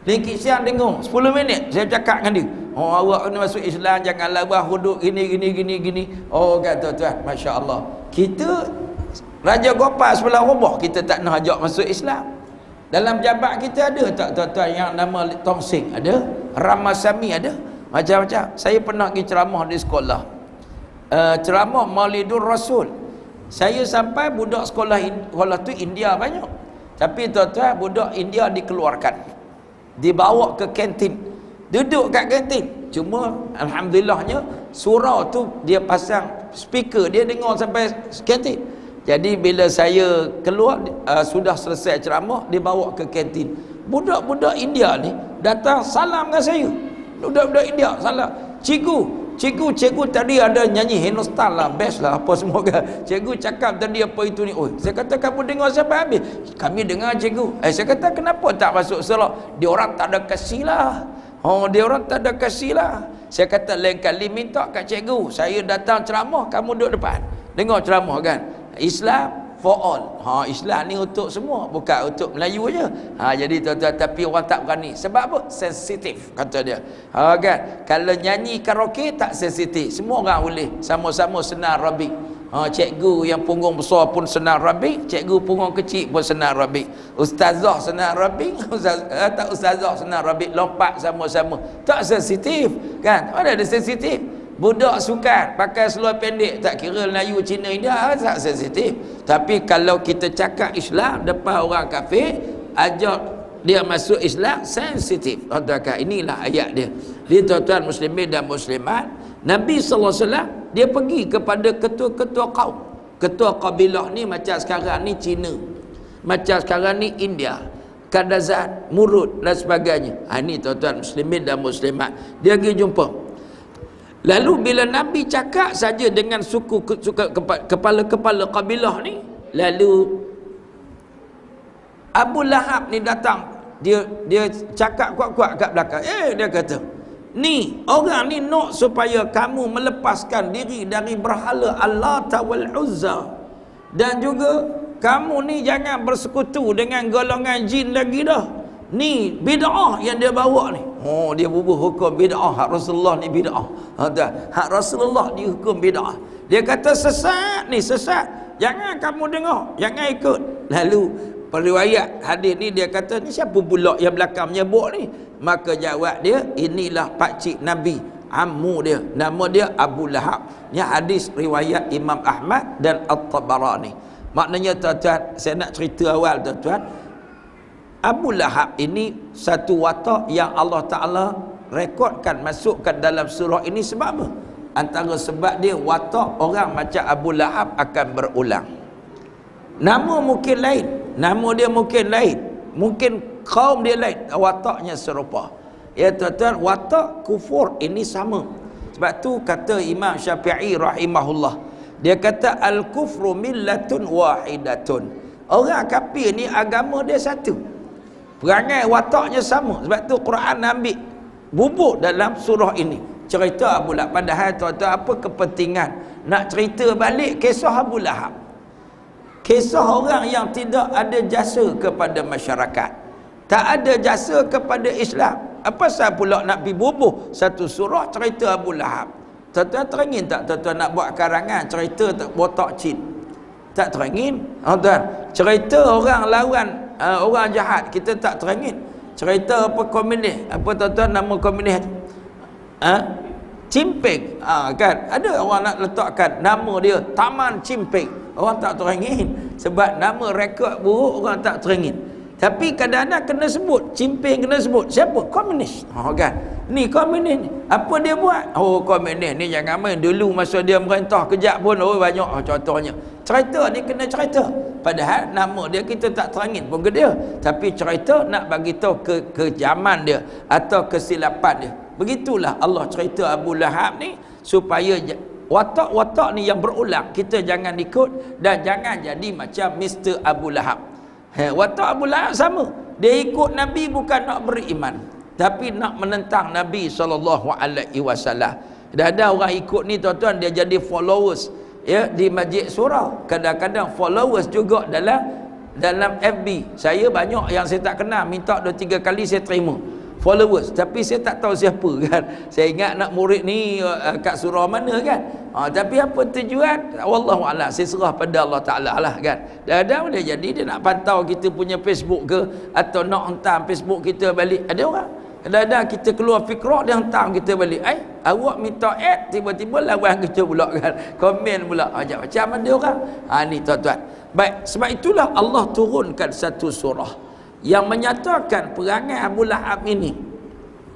Lingkit Siang dengar 10 minit saya cakap dengan dia. Awak kena masuk Islam, jangan labah hudud gini. Kata tuan, masya-Allah. Kita Raja Gopal sebelah Robah kita tak nak ajak masuk Islam. Dalam jabat kita ada tak tuan-tuan yang nama Tong Sing, ada Ramasami, ada macam-macam. Saya pernah pergi ceramah di sekolah. Ceramah Maulidur Rasul. Saya sampai budak sekolah tu India banyak. Tapi tuan-tuan, budak India dikeluarkan, dibawa ke kantin, duduk kat kantin. Cuma alhamdulillahnya surau tu dia pasang speaker, dia dengar sampai kantin. Jadi bila saya keluar, sudah selesai ceramah, dibawa ke kantin. Budak-budak India ni datang salam dengan saya. Budak-budak India salam, Cikgu tadi ada nyanyi Hindustan lah, best lah apa semua kan. Cikgu cakap tadi apa itu ni. Saya kata kamu dengar sampai habis? Kami dengar cikgu. Saya kata kenapa tak masuk solat? Dia orang tak ada kasih lah. Dia orang tak ada kasih lah. Saya kata lain kali minta kat cikgu, saya datang ceramah, kamu duduk depan dengar ceramah kan. Islam for all. Islam ni untuk semua, bukan untuk Melayu aja. Jadi tuan-tuan, tapi orang tak berani. Sebab apa? Sensitif kata dia. Kan? Kalau nyanyi karaoke tak sensitif. Semua orang boleh sama-sama senar Rabi. Cikgu yang punggung besar pun senar Rabi, cikgu punggung kecil pun senar Rabi. Ustazah senar Rabi, tak ustazah senar Rabi, lompat sama-sama. Tak sensitif kan? Mana ada sensitif? Budak sukan pakai seluar pendek, tak kira Melayu, Cina, India, tak sensitif. Tapi kalau kita cakap Islam depan orang kafir, ajak dia masuk Islam, sensitif. Tuan-tuan, inilah ayat dia. Dia tuan-tuan muslimin dan muslimat, Nabi SAW dia pergi kepada ketua-ketua kaum. Ketua kabilah ni macam sekarang ni Cina, macam sekarang ni India, Kadazan, Murud dan sebagainya. Ini tuan-tuan muslimin dan muslimat, dia pergi jumpa. Lalu bila Nabi cakap saja dengan suku kepala-kepala kabilah ni, lalu Abu Lahab ni datang, dia cakap kuat-kuat kat belakang. Dia kata, ni orang ni nak supaya kamu melepaskan diri dari berhala Allah wal Uzza, dan juga kamu ni jangan bersekutu dengan golongan jin lagi dah. Ni bid'ah yang dia bawa ni. Dia bubuh hukum bid'ah. Hak Rasulullah ni bid'ah. Hak Rasulullah dihukum bid'ah. Dia kata sesat ni, sesat. Jangan kamu dengar, jangan ikut. Lalu periwayat hadis ni dia kata, ni siapa pula yang belakang menyebut ni? Maka jawab dia, inilah pakcik Nabi, ammu dia, nama dia Abu Lahab. Ni hadis riwayat Imam Ahmad dan At-Tabarani. Maknanya tuan-tuan, saya nak cerita awal tuan-tuan, Abu Lahab ini satu watak yang Allah Ta'ala rekodkan, masukkan dalam surah ini. Sebab apa? Antara sebab dia, watak orang macam Abu Lahab akan berulang. Nama mungkin lain, nama dia mungkin lain, mungkin kaum dia lain, wataknya serupa. Ya tuan-tuan, watak kufur ini sama. Sebab tu kata Imam Syafi'i rahimahullah, dia kata al-kufru millatun wahidatun. Orang kafir ni agama dia satu, perangai wataknya sama. Sebab tu Quran ambil bubuk dalam surah ini cerita Abu Lahab. Padahal tuan-tuan, apa kepentingan nak cerita balik kisah Abu Lahab? Kisah orang yang tidak ada jasa kepada masyarakat, tak ada jasa kepada Islam. Apa sebab pula nak pergi bubuh satu surah cerita Abu Lahab? Tuan-tuan teringin tak tuan-tuan nak buat karangan cerita botak cin? Tak teringin. Tuan, cerita orang lawan orang jahat kita tak teringin. Cerita apa komunis, apa tuan-tuan nama komunis? Cimping. Kan ada orang nak letakkan nama dia Taman Cimping, orang tak teringin. Sebab nama rekod buruk, orang tak teringin. Tapi kadang-kadang kena sebut Cimping, kena sebut siapa? Komunis. Kan ni komunis ni, apa dia buat? Komunis ni jangan main. Dulu masa dia merintah kejap pun banyak contohnya. Cerita ni kena cerita. Padahal nama dia kita tak terangin pun ke dia. Tapi cerita nak bagi tahu kejaman dia atau kesilapan dia. Begitulah Allah cerita Abu Lahab ni supaya watak-watak ni yang berulang kita jangan ikut dan jangan jadi macam Mr. Abu Lahab. Watak Abu Lahab sama. Dia ikut Nabi bukan nak beriman, tapi nak menentang Nabi SAW. Dah ada orang ikut ni tuan-tuan, dia jadi followers ya di Masjid Surau. Kadang-kadang followers juga dalam FB. Saya banyak yang saya tak kenal, minta 2-3 kali saya terima followers, tapi saya tak tahu siapa kan. Saya ingat nak murid ni kat surau mana kan. Tapi apa tujuan, wallahu a'lam, saya serah pada Allah Taala lah kan. Kadang dia jadi dia nak pantau kita punya Facebook ke, atau nak hantar Facebook kita balik. Ada orang kadang-kadang kita keluar fikrah, dia hantar kita balik. Awak minta add, tiba-tiba lawan kita pula kan, komen pula macam ada orang. Ni tuan-tuan. Baik, sebab itulah Allah turunkan satu surah yang menyatakan perangai Abu Lahab ini.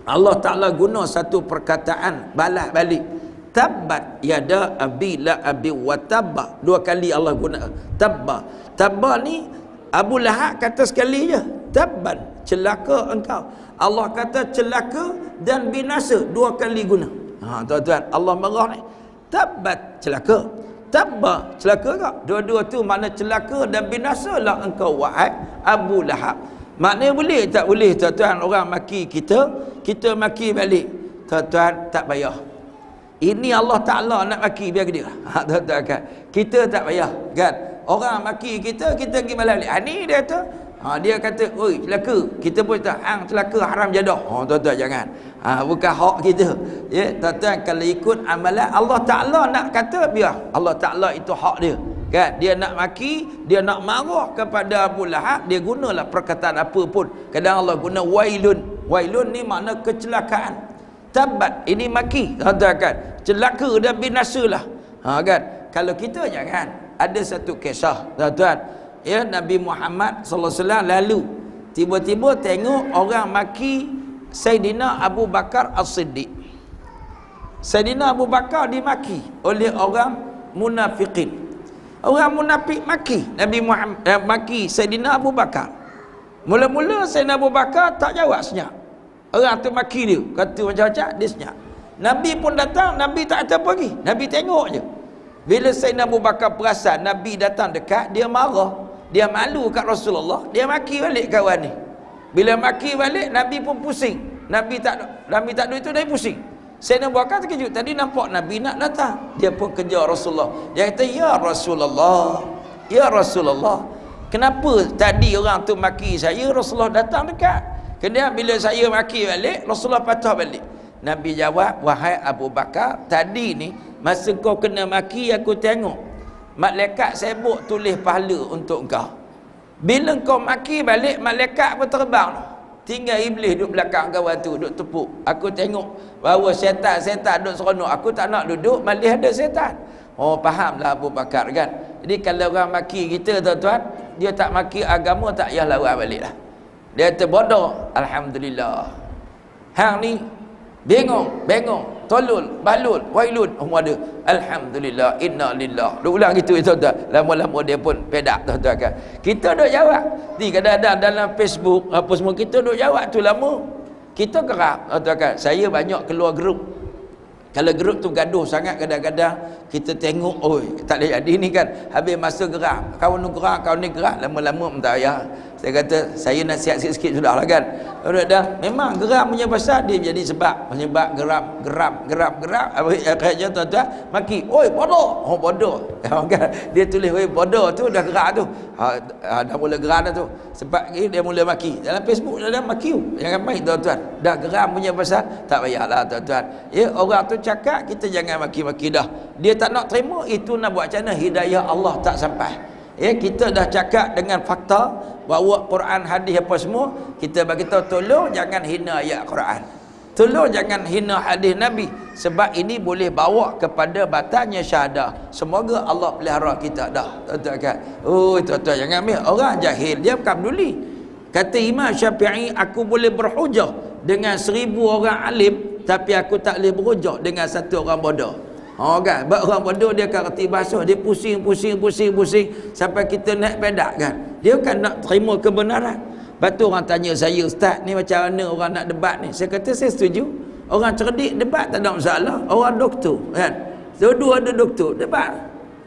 Allah Ta'ala guna satu perkataan balas balik, tabbat yada abi la'abi wa tabba. 2 kali Allah guna tabba. Tabba ni Abu Lahab kata sekali je, tabban, celaka engkau. Allah kata celaka dan binasa, 2 kali guna. Tuan-tuan, Allah marah ni. Tabbat, celaka. Tabba, celaka tak? Dua-dua tu makna celaka dan binasa lah engkau wahai Abu Lahab. Maknanya boleh tak boleh tuan-tuan, orang maki kita, kita maki balik. Tuan-tuan, tak payah. Ini Allah Ta'ala nak maki, biar dia. Tuan-tuan kan, kita tak payah kan. Orang maki kita, kita pergi balik. Ni dia tu, dia kata, oi celaka. Kita pun tak, hang celaka haram jadah. Tuan-tuan jangan. Bukan hak kita. Ya, tuan-tuan, kalau ikut amalan Allah Ta'ala nak kata, biar. Allah Ta'ala itu hak dia. Kan, dia nak maki, dia nak marah kepada Abu Lahab, dia gunalah perkataan apa pun. Kadang Allah guna wailun. Wailun ni makna kecelakaan. Tabat, ini maki. Tuan-tuan kan, celaka dan binasalah. Kan, kalau kita jangan. Ada satu kisah tuan-tuan, ya, Nabi Muhammad SAW lalu tiba-tiba tengok orang maki Saidina Abu Bakar As-Siddiq. Saidina Abu Bakar dimaki oleh orang munafikin. Orang munafik maki Nabi Muhammad, maki Saidina Abu Bakar. Mula-mula Saidina Abu Bakar tak jawab senyap. Orang tu maki dia, kata macam-macam, dia senyap. Nabi pun datang, Nabi tak kata apa lagi. Nabi tengok je. Bila Saidina Abu Bakar perasan Nabi datang dekat, dia marah, dia malu kat Rasulullah, dia maki balik kawan ni. Bila maki balik, Nabi pun pusing. Nabi tak ada itu, dia pusing. Saidina Abu Bakar terkejut, tadi nampak Nabi nak datang, dia pun kejar Rasulullah. Dia kata, ya Rasulullah, ya Rasulullah, kenapa tadi orang tu maki saya, Rasulullah datang dekat. Kemudian bila saya maki balik, Rasulullah patah balik. Nabi jawab, wahai Abu Bakar, tadi ni masa kau kena maki, aku tengok malaikat sibuk tulis pahala untuk kau. Bila kau maki balik, malaikat pun terbang. Tinggal iblis duduk belakang kawan tu, duduk tepuk. Aku tengok bahawa syaitan duduk seronok. Aku tak nak duduk, malah ada syaitan. Fahamlah Abu Bakar kan. Jadi kalau orang maki kita tuan-tuan, dia tak maki agama, tak payah lawan balik lah. Dia kata bodoh, alhamdulillah. Hang ni bengong, tolol, balul, wailun, semua ada. Alhamdulillah, inna lillah. Dia ulang gitu tuan-tuan. Lama-lama dia pun pedak tuan-tuan kan. Kita duk jawab. Ni kadang-kadang dalam Facebook apa semua kita duk jawab tu lama. Kita gerak tuan-tuan kan. Saya banyak keluar grup. Kalau grup tu gaduh sangat, kadang-kadang kita tengok, tak boleh jadi ni kan. Habis masa gerak, kawan ni gerak, kawan ni gerak, lama-lama tak payah. Saya kata, saya nasihat sikit-sikit sudah lah kan. Dah, memang geram punya pasal dia jadi sebab menyebab geram. Akhirnya tuan-tuan maki, oi bodoh. Bodoh. Kan? Dia tulis, oi bodoh tu dah gerak tu. Dah mula geram dah tu. Sebab dia mula maki. Dalam Facebook dah maki. Jangan main tuan-tuan. Dah geram punya pasal, tak payahlah tuan-tuan. Ya, orang tu cakap, kita jangan maki-maki dah. Dia tak nak terima, itu nak buat macam mana? Hidayah Allah tak sampai. Ya, kita dah cakap dengan fakta bahawa Quran, hadis apa semua, kita bagi tahu tolong jangan hina ayat Quran. Tolong jangan hina hadis Nabi, sebab ini boleh bawa kepada batalnya syahadah. Semoga Allah pelihara kita dah. Tuan-tuan kan. Tuan-tuan jangan ambil. Orang jahil dia bukan peduli. Kata Imam Syafi'i, aku boleh berhujah dengan 1000 orang alim, tapi aku tak boleh berhujah dengan 1 orang bodoh. Kan, sebab orang bodoh dia akan reti bahasa, dia pusing sampai kita naik pedak kan. Dia kan nak terima kebenaran. Lepas tu orang tanya saya, ustaz ni macam mana orang nak debat ni? Saya kata saya setuju. Orang cerdik debat tak ada masalah. Orang doktor kan, dua-dua ada doktor debat.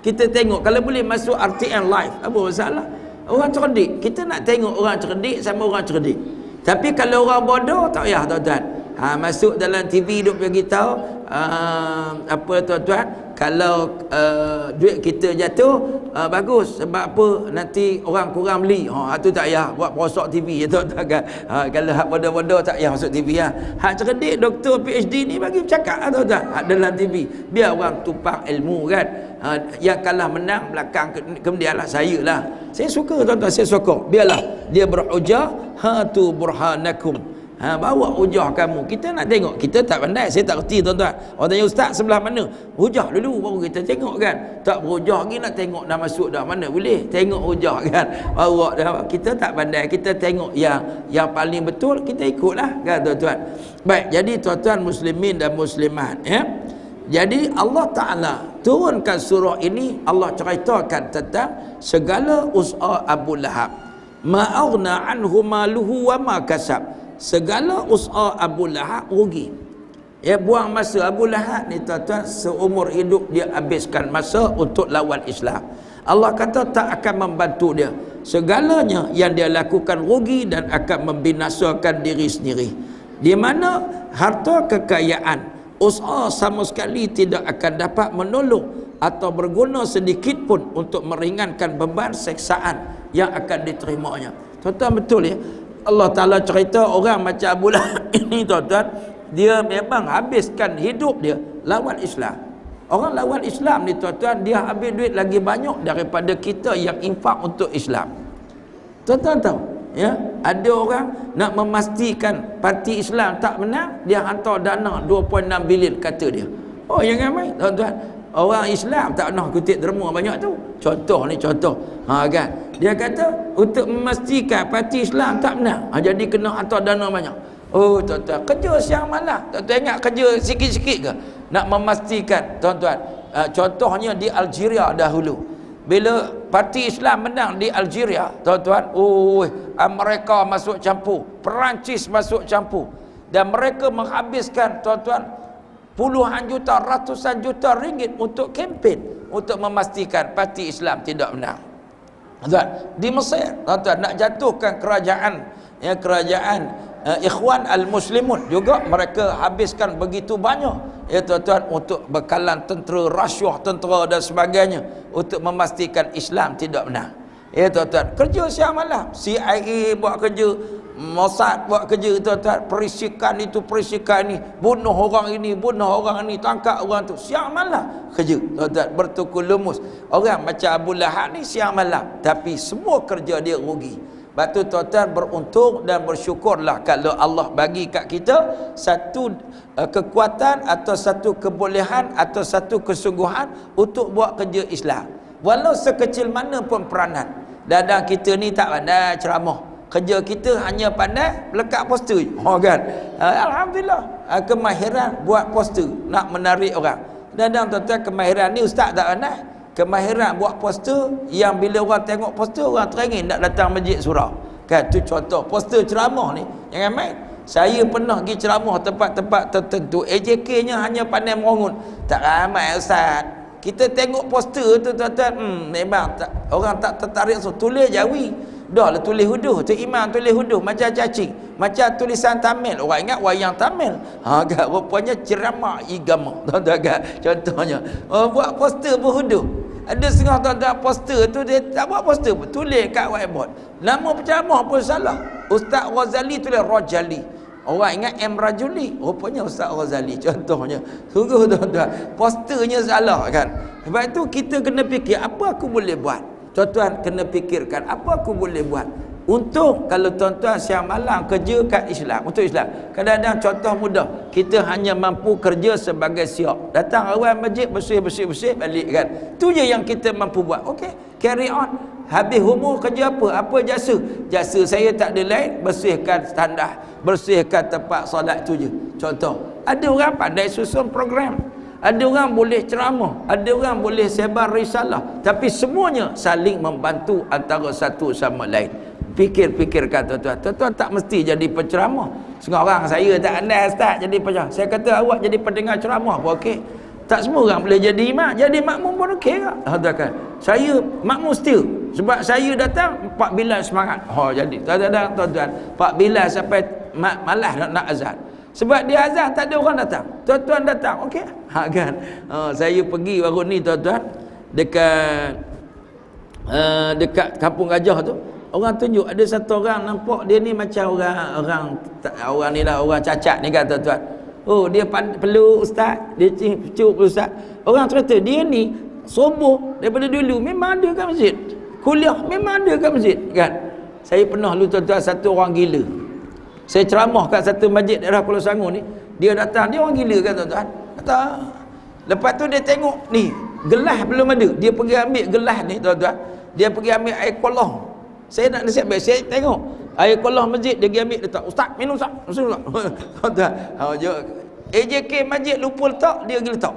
Kita tengok kalau boleh masuk RTN live, apa masalah? Orang cerdik, kita nak tengok orang cerdik sama orang cerdik. Tapi kalau orang bodoh tak payah tuan-tuan. Masuk dalam TV duk bagi tahu apa tuan-tuan, kalau duit kita jatuh bagus, sebab apa nanti orang kurang beli. Tu tak payah buat prosok TV tuan-tuan kan. Kalau hak bodoh-bodoh tak payah masuk TV. Hak cerdik doktor PhD ni bagi bercakap tuan-tuan dalam TV, biar orang tumpang ilmu kan. Yang kalah menang belakang kemudianlah saya lah. Saya suka tuan-tuan, saya sokong, biarlah dia berhujah. Hatu burhanakum, bawa hujah kamu. Kita nak tengok, kita tak pandai, saya tak kerti tuan-tuan. Orang tanya ustaz sebelah mana, hujah dulu baru kita tengok kan. Tak berhujah lagi nak tengok dah masuk dah, mana boleh tengok hujah kan. Bawa dah, kita tak pandai, kita tengok yang paling betul, kita ikutlah kan tuan-tuan. Baik, jadi tuan-tuan muslimin dan muslimat ya. Jadi Allah Ta'ala turunkan surah ini, Allah ceritakan tentang segala usaha Abu Lahab. Ma'aghna anhu maluhu wa ma kasab. Segala usaha Abu Lahab rugi. Ya, buang masa. Abu Lahab ni tuan-tuan seumur hidup dia habiskan masa untuk lawan Islam. Allah kata tak akan membantu dia. Segalanya yang dia lakukan rugi dan akan membinasakan diri sendiri. Di mana harta kekayaan, usaha sama sekali tidak akan dapat menolong atau berguna sedikit pun untuk meringankan beban seksaan yang akan diterimanya. Tuan-tuan betul ya, Allah Ta'ala cerita orang macam Abu Lahab ini tuan-tuan, dia memang habiskan hidup dia lawan Islam. Orang lawan Islam ni tuan-tuan, dia habis duit lagi banyak daripada kita yang infak untuk Islam. Tuan-tuan tahu ya, ada orang nak memastikan parti Islam tak menang, dia hantar dana 2.6 bilion kata dia. Oh jangan main tuan-tuan. Orang Islam tak pernah kutip derma banyak tu. Contoh ni contoh. Kan. Dia kata untuk memastikan parti Islam tak menang, jadi kena hantar dana banyak. Oh tuan-tuan, kerja siang malam. Tuan-tuan ingat kerja sikit-sikit ke? Nak memastikan tuan-tuan. Contohnya di Algeria dahulu. Bila parti Islam menang di Algeria, tuan-tuan, Amerika masuk campur, Perancis masuk campur, dan mereka menghabiskan tuan-tuan puluhan juta, ratusan juta ringgit untuk kempen untuk memastikan parti Islam tidak menang. Tuan, di Mesir, tuan-tuan, nak jatuhkan kerajaan Ikhwan Al-Muslimun juga mereka habiskan begitu banyak ya tuan-tuan untuk bekalan tentera, rasuah tentera dan sebagainya untuk memastikan Islam tidak menang. Ya tuan-tuan, kerja siang malam, CIA buat kerja, Mossad buat kerja tuan-tuan, perisikan itu perisikan ni, bunuh orang ini, tangkap orang tu, siang malam kerja tuan-tuan, bertukar lumus. Orang macam Abu Lahab ni siang malam, tapi semua kerja dia rugi. Sebab tu tuan-tuan beruntung dan bersyukurlah kalau Allah bagi kat kita satu kekuatan atau satu kebolehan atau satu kesungguhan untuk buat kerja Islam. Walau sekecil mana pun peranan. Dadang kita ni tak pandai ceramah, kerja kita hanya pandai lekat poster kan. Alhamdulillah, kemahiran buat poster nak menarik orang. Dadang tuan-tuan kemahiran ni ustaz tak pandai. Kemahiran buat poster yang bila orang tengok poster orang teringin nak datang masjid surau. Kan tu contoh poster ceramah ni. Jangan main. Saya pernah pergi ceramah tempat-tempat tertentu, AJK-nya hanya pandai merongut. Tak ramai ustaz. Kita tengok poster tu tuan-tuan, memang tak, orang tak tertarik. Tulis Jawi, dah lah tulis huduh, tu imam tulis huduh macam cacing, macam tulisan Tamil. Orang ingat wayang Tamil. Kan rupanya ceramah agama tuan-tuan kan. Contohnya buat poster berhuduh. Ada setengah tuan-tuan poster tu dia tak buat poster pun, tulis kat whiteboard. Nama penceramah pun salah. Ustaz Ghazali tulis Rajali. Orang ingat M. Rajuli, rupanya Ustaz Ghazali. Contohnya, sungguh tuan-tuan, posternya salah kan. Sebab itu kita kena fikir apa aku boleh buat. Tuan-tuan kena fikirkan apa aku boleh buat untuk kalau tuan-tuan siang malam kerja kat Islam, untuk Islam. Kadang-kadang contoh mudah, kita hanya mampu kerja sebagai siap, datang awal masjid bersih balik kan. Tu je yang kita mampu buat. Okey, carry on. Habis umur kerja apa jasa? Jasa saya tak ada lain, bersihkan tandas, bersihkan tempat solat tu je. Contoh, ada orang pandai susun program, Ada orang boleh ceramah, ada orang boleh sebar risalah, tapi semuanya saling membantu antara satu sama lain. Fikir-fikirkan tuan-tuan. Tuan-tuan tak mesti jadi penceramah. Setengah orang, saya tak andai ustaz jadi penceramah. Saya kata awak jadi pendengar ceramah pun okey. Tak semua orang boleh jadi imam. Jadi makmum pun okey tak? Tuan-tuan. Saya makmum still. Sebab saya datang 4 Bilal semangat. Jadi tuan-tuan, 4 Bilal sampai malas nak azan. Sebab dia azan tak ada orang datang. Tuan-tuan datang, okey. Kan. Saya pergi baru ni tuan-tuan dekat Kampung Gajah tu. Orang tunjuk ada satu orang nampak dia ni macam orang ni lah, orang cacat ni kan tuan-tuan. Oh, dia perlu ustaz, dia cucuk ustaz. Orang cerita dia ni subuh daripada dulu memang ada kat masjid. Kuliah memang ada kat masjid kan. Saya pernah lu tuan-tuan satu orang gila. Saya ceramah kat satu masjid daerah Pulau Sangu ni, dia datang, dia orang gila kan tuan-tuan. Datang. Lepas tu dia tengok ni, gelas belum ada. Dia pergi ambil gelas ni tuan-tuan. Dia pergi ambil air kolong. Saya nak nasihat baik, saya tengok air kolong masjid dia pergi ambil letak. Ustaz, minum ustaz. Tuan-tuan. AJK masjid lupa letak, dia pergi letak.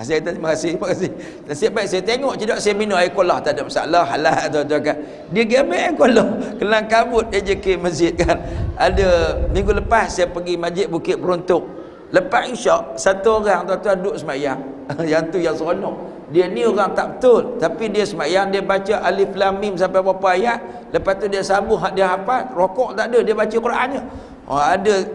Saya kata terima kasih. Nasib baik saya tengok je tak, saya minum air kolong, tak ada masalah, halal tuan-tuan kan. Dia pergi ambil air kolong, kelang kabut AJK masjid kan. Ada minggu lepas saya pergi masjid Bukit Beruntuk. Lepas isyak, satu orang tuan-tuan duduk sembahyang. Yang tu yang seronok. Dia ni orang tak betul, tapi dia sembahyang, dia baca alif lam mim sampai berapa ayat. Lepas tu dia sambung dia hafal, rokok tak ada, dia baca Qurannya. Ada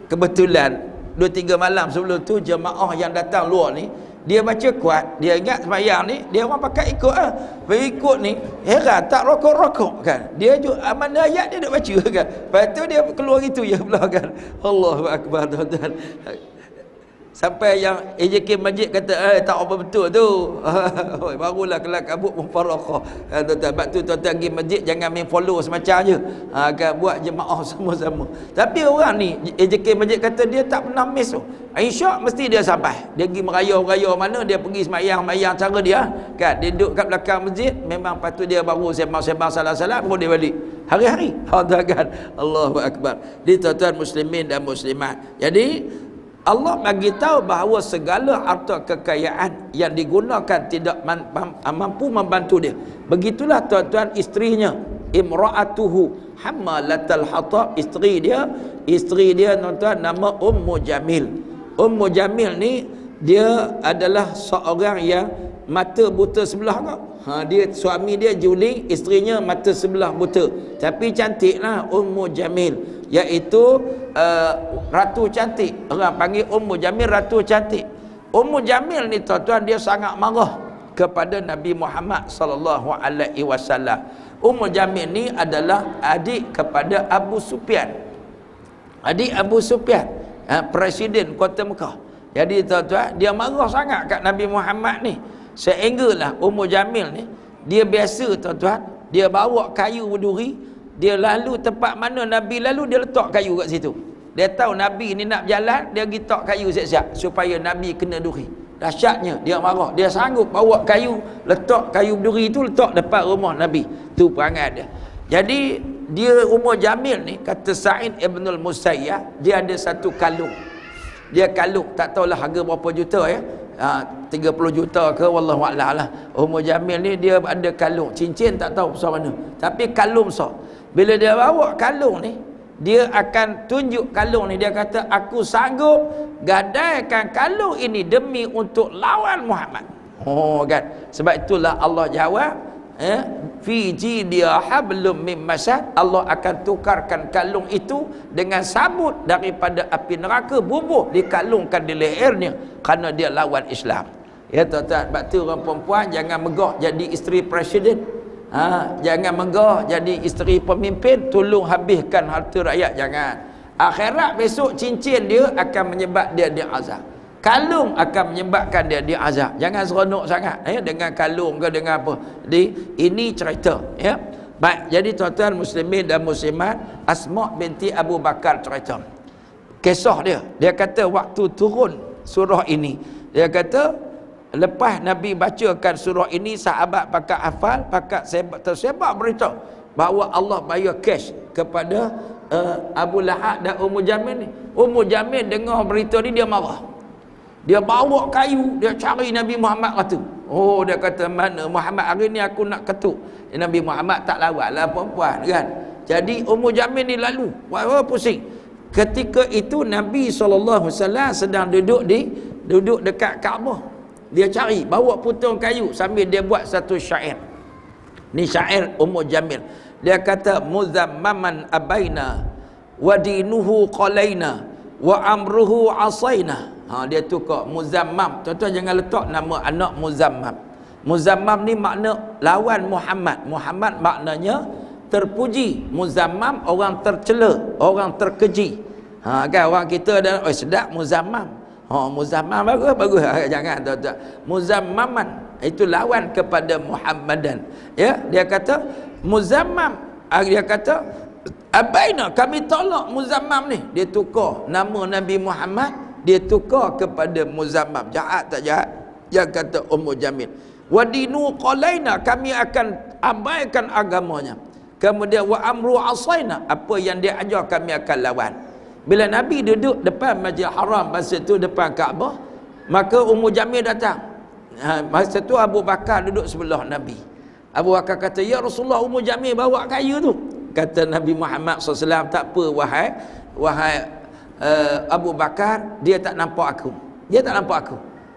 kebetulan 2-3 malam sebelum tu jemaah yang datang luar ni, dia baca kuat, dia ingat sembahyang ni dia orang pakai ikut berikut ni, heran tak rokok-rokok kan. Dia juga mana ayat dia nak baca kan. Lepas tu dia keluar gitu ya pula kan. Allahu akbar tuan-tuan. Sampai yang AJK masjid kata tak apa betul tu. Barulah kelang kabut mufarakah. Tuan-tuan, sebab tu tuan-tuan pergi masjid jangan main follow semacam je. Kan buat jemaah sama-sama. Tapi orang ni AJK masjid kata dia tak pernah miss tu. Insya mesti dia sampai. Dia pergi meraya-raya mana, dia pergi sembahyang cara dia kan. Dia duduk kat belakang masjid, memang patut dia baru sembang-sembang salah-salah baru dia balik. Hari-hari. Kan. Allahu akbar. Di tuan-tuan muslimin dan muslimat. Jadi Allah bagi tahu bahawa segala harta kekayaan yang digunakan tidak mampu membantu dia. Begitulah tuan-tuan isterinya, imra'atuhu hammalatal hatab, isteri dia tuan-tuan nama Ummu Jamil. Ummu Jamil ni dia adalah seorang yang mata buta sebelah kau. Dia suami dia juling, isterinya mata sebelah buta. Tapi cantiklah Ummu Jamil, iaitu ratu cantik. Orang panggil Ummu Jamil ratu cantik. Ummu Jamil ni tuan-tuan dia sangat marah kepada Nabi Muhammad sallallahu alaihi wasallam. Ummu Jamil ni adalah adik kepada Abu Sufyan. Adik Abu Sufyan, presiden kota Mekah. Jadi tuan-tuan dia marah sangat kat Nabi Muhammad ni. Sehinggalah Ummu Jamil ni dia biasa tuan-tuan, dia bawa kayu berduri, dia lalu tempat mana Nabi lalu, dia letak kayu kat situ. Dia tahu Nabi ni nak berjalan, dia pergi letak kayu siap-siap supaya Nabi kena duri. Dahsyatnya dia marah, dia sanggup bawa kayu, letak kayu berduri tu letak depan rumah Nabi. Tu perangai dia. Jadi dia Ummu Jamil ni kata Sa'id ibn al-Musayyab, dia ada satu kalung. Dia kalung, tak tahulah harga berapa juta ya. 30 juta ke wallahu a'lam lah. Ummu Jamil ni dia ada kalung, cincin tak tahu besar mana, tapi kalung besar. Bila dia bawa kalung ni, dia akan tunjuk kalung ni, dia kata aku sanggup gadaikan kalung ini demi untuk lawan Muhammad. Kan. Sebab itulah Allah jawab fi jidiha hablum min masad, Allah akan tukarkan kalung itu dengan sabut daripada api neraka, bubuh dikalungkan di lehernya kerana dia lawan Islam. Ya tuan-tuan, sebab tu orang perempuan jangan megah jadi isteri presiden. Jangan megah jadi isteri pemimpin, tolong habiskan harta rakyat, jangan. Akhirat besok cincin dia akan menyebab dia azab. Kalung akan menyebabkan dia azab. Jangan seronok sangat dengan kalung ke dengan apa. Jadi ini cerita ya. Baik, jadi tuan-tuan muslimin dan muslimat, Asma binti Abu Bakar cerita. Kisah dia kata waktu turun surah ini, dia kata lepas Nabi bacakan surah ini, sahabat pakat hafal, pakat tersebar berita bahawa Allah bayar cash kepada Abu Lahab dan Ummu Jamil ni. Ummu Jamil dengar berita ni dia marah. Dia bawa kayu, dia cari Nabi Muhammad kata. Oh, dia kata, mana Muhammad hari ni aku nak ketuk. Nabi Muhammad tak lawan lah perempuan kan. Jadi Ummu Jamil ni lalu, wah pusing. Ketika itu Nabi SAW sedang duduk dekat Kaabah. Dia cari, bawa potong kayu sambil dia buat satu syair. Ni syair Ummu Jamil. Dia kata, muzammaman abaina wa dinuhu qalaina wa amruhu asaina. Dia tukar Muzammam. Tuan-tuan jangan letak nama anak Muzammam. Muzammam ni makna lawan Muhammad. Muhammad maknanya terpuji. Muzammam orang tercela, orang terkeji. Kan orang kita ada sedap Muzammam. Muzammam bagus. Jangan tuan-tuan. Muzammaman itu lawan kepada Muhammadan. Ya, dia kata Muzammam. Dia kata abaina, kami tolak Muzammam ni. Dia tukar nama Nabi Muhammad, dia tukar kepada Muzammam. Jahat tak jahat? Yang kata Ummu Jamil. Wadinu qalaina, kami akan abaikan agamanya. Kemudian wa amru asaina, apa yang dia ajar kami akan lawan. Bila Nabi duduk depan Masjid Haram masa tu, depan Kaabah, maka Ummu Jamil datang. Masa tu Abu Bakar duduk sebelah Nabi. Abu Bakar kata, ya Rasulullah, Ummu Jamil bawa kayu tu. Kata Nabi Muhammad SAW, tak apa wahai Abu Bakar, dia tak nampak aku. Dia tak nampak aku.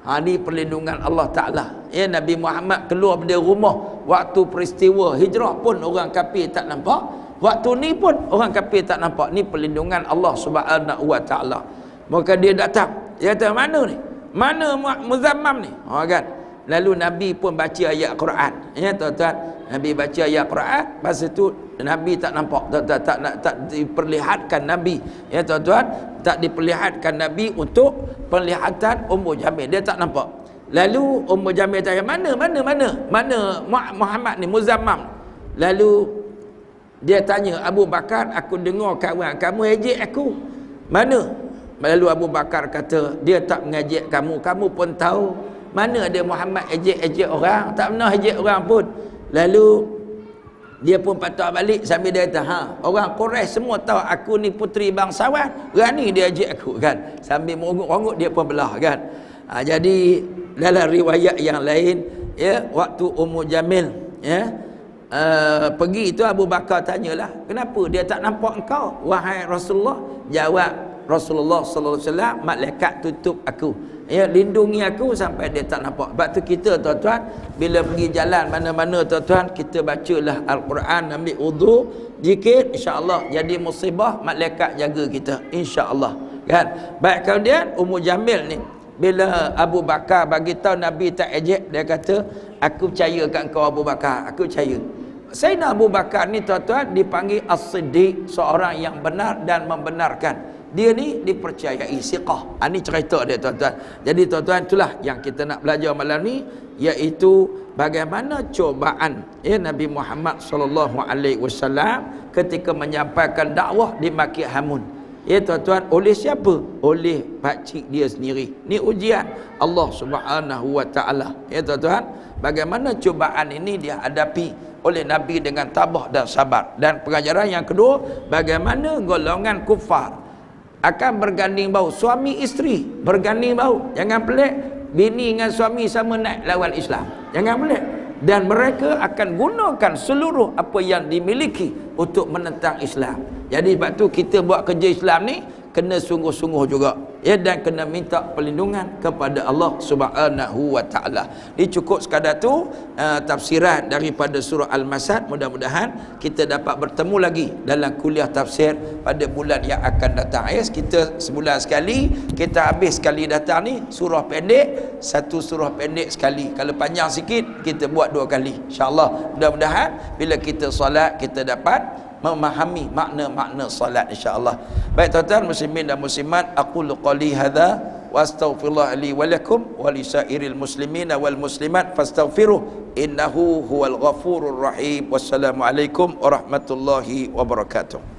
Ini perlindungan Allah Ta'ala. Ya, Nabi Muhammad keluar dari rumah waktu peristiwa hijrah pun orang kafir tak nampak. Waktu ni pun orang kafir tak nampak. Ni perlindungan Allah Subhanahu Wa Ta'ala. Maka dia datang. Dia kata, mana ni? Mana Muzammam ni? Kan? Lalu Nabi pun baca ayat Quran. Ya tuan-tuan, Nabi baca ayat Quran. Masa tu Nabi tak nampak, tak diperlihatkan Nabi. Ya tuan-tuan, tak diperlihatkan Nabi untuk penglihatan Ummu Jamil. Dia tak nampak. Lalu Ummu Jamil tanya, mana Muhammad ni, Muzammam. Lalu dia tanya Abu Bakar, aku dengar kawan kamu ejek aku. Mana? Lalu Abu Bakar kata, dia tak mengejek kamu. Kamu pun tahu. Mana ada Muhammad ejek orang? Tak pernah ejek orang pun. Lalu dia pun patah balik sambil dia kata, orang Quraisy semua tahu aku ni puteri bangsawan, berani dia ejek aku kan. Sambil merungut-rungut dia pun belah kan. Jadi dalam riwayat yang lain, ya, waktu Ummu Jamil pergi itu, Abu Bakar tanyalah, kenapa dia tak nampak engkau wahai Rasulullah? Jawab Rasulullah sallallahu alaihi wasallam, malaikat tutup aku, ya, lindungi aku sampai dia tak nampak. Sebab tu kita tuan-tuan bila pergi jalan mana-mana tuan-tuan, kita bacalah Al-Quran, ambil wudu, zikir, insya-Allah jadi musibah, malaikat jaga kita insya-Allah kan. Baik, kemudian Ummu Jamil ni bila Abu Bakar bagi tahu Nabi tak ejek, dia kata, aku percaya kat engkau Abu Bakar, aku percaya. Sayyidina Abu Bakar ni tuan-tuan dipanggil As-Siddiq, seorang yang benar dan membenarkan. Dia ni dipercayai siqah. Ini cerita dia tuan-tuan. Jadi tuan-tuan, itulah yang kita nak belajar malam ni, iaitu bagaimana cobaan Nabi Muhammad SAW ketika menyampaikan dakwah di Makki Hamun. Tuan-tuan, oleh siapa? Oleh pakcik dia sendiri. Ni ujian Allah Subhanahu Wa Ta'ala. Tuan-tuan, bagaimana cobaan ini dia hadapi oleh Nabi dengan tabah dan sabar. Dan pengajaran yang kedua, bagaimana golongan kufar akan berganding bahu, suami isteri berganding bahu. Jangan pelik, bini dengan suami sama naik lawan Islam. Jangan pelik. Dan mereka akan gunakan seluruh apa yang dimiliki untuk menentang Islam. Jadi sebab tu kita buat kerja Islam ni kena sungguh-sungguh juga, dan kena minta perlindungan kepada Allah Subhanahu Wa Ta'ala. Ini cukup sekadar tu tafsiran daripada surah Al-Masad. Mudah-mudahan kita dapat bertemu lagi dalam kuliah tafsir pada bulan yang akan datang. Kita sebulan sekali, kita habis sekali datang ni surah pendek, satu surah pendek sekali. Kalau panjang sikit kita buat 2 kali insya-Allah. Mudah-mudahan bila kita solat kita dapat memahami makna-makna salat insya-Allah. Baik tuan-tuan muslimin dan muslimat, aqulu qali hadza wa astaghfirullah li wa lakum wa li sairil muslimina wal muslimat fastaghfiruh innahu huwal ghafurur rahim. Wassalamualaikum warahmatullahi wabarakatuh.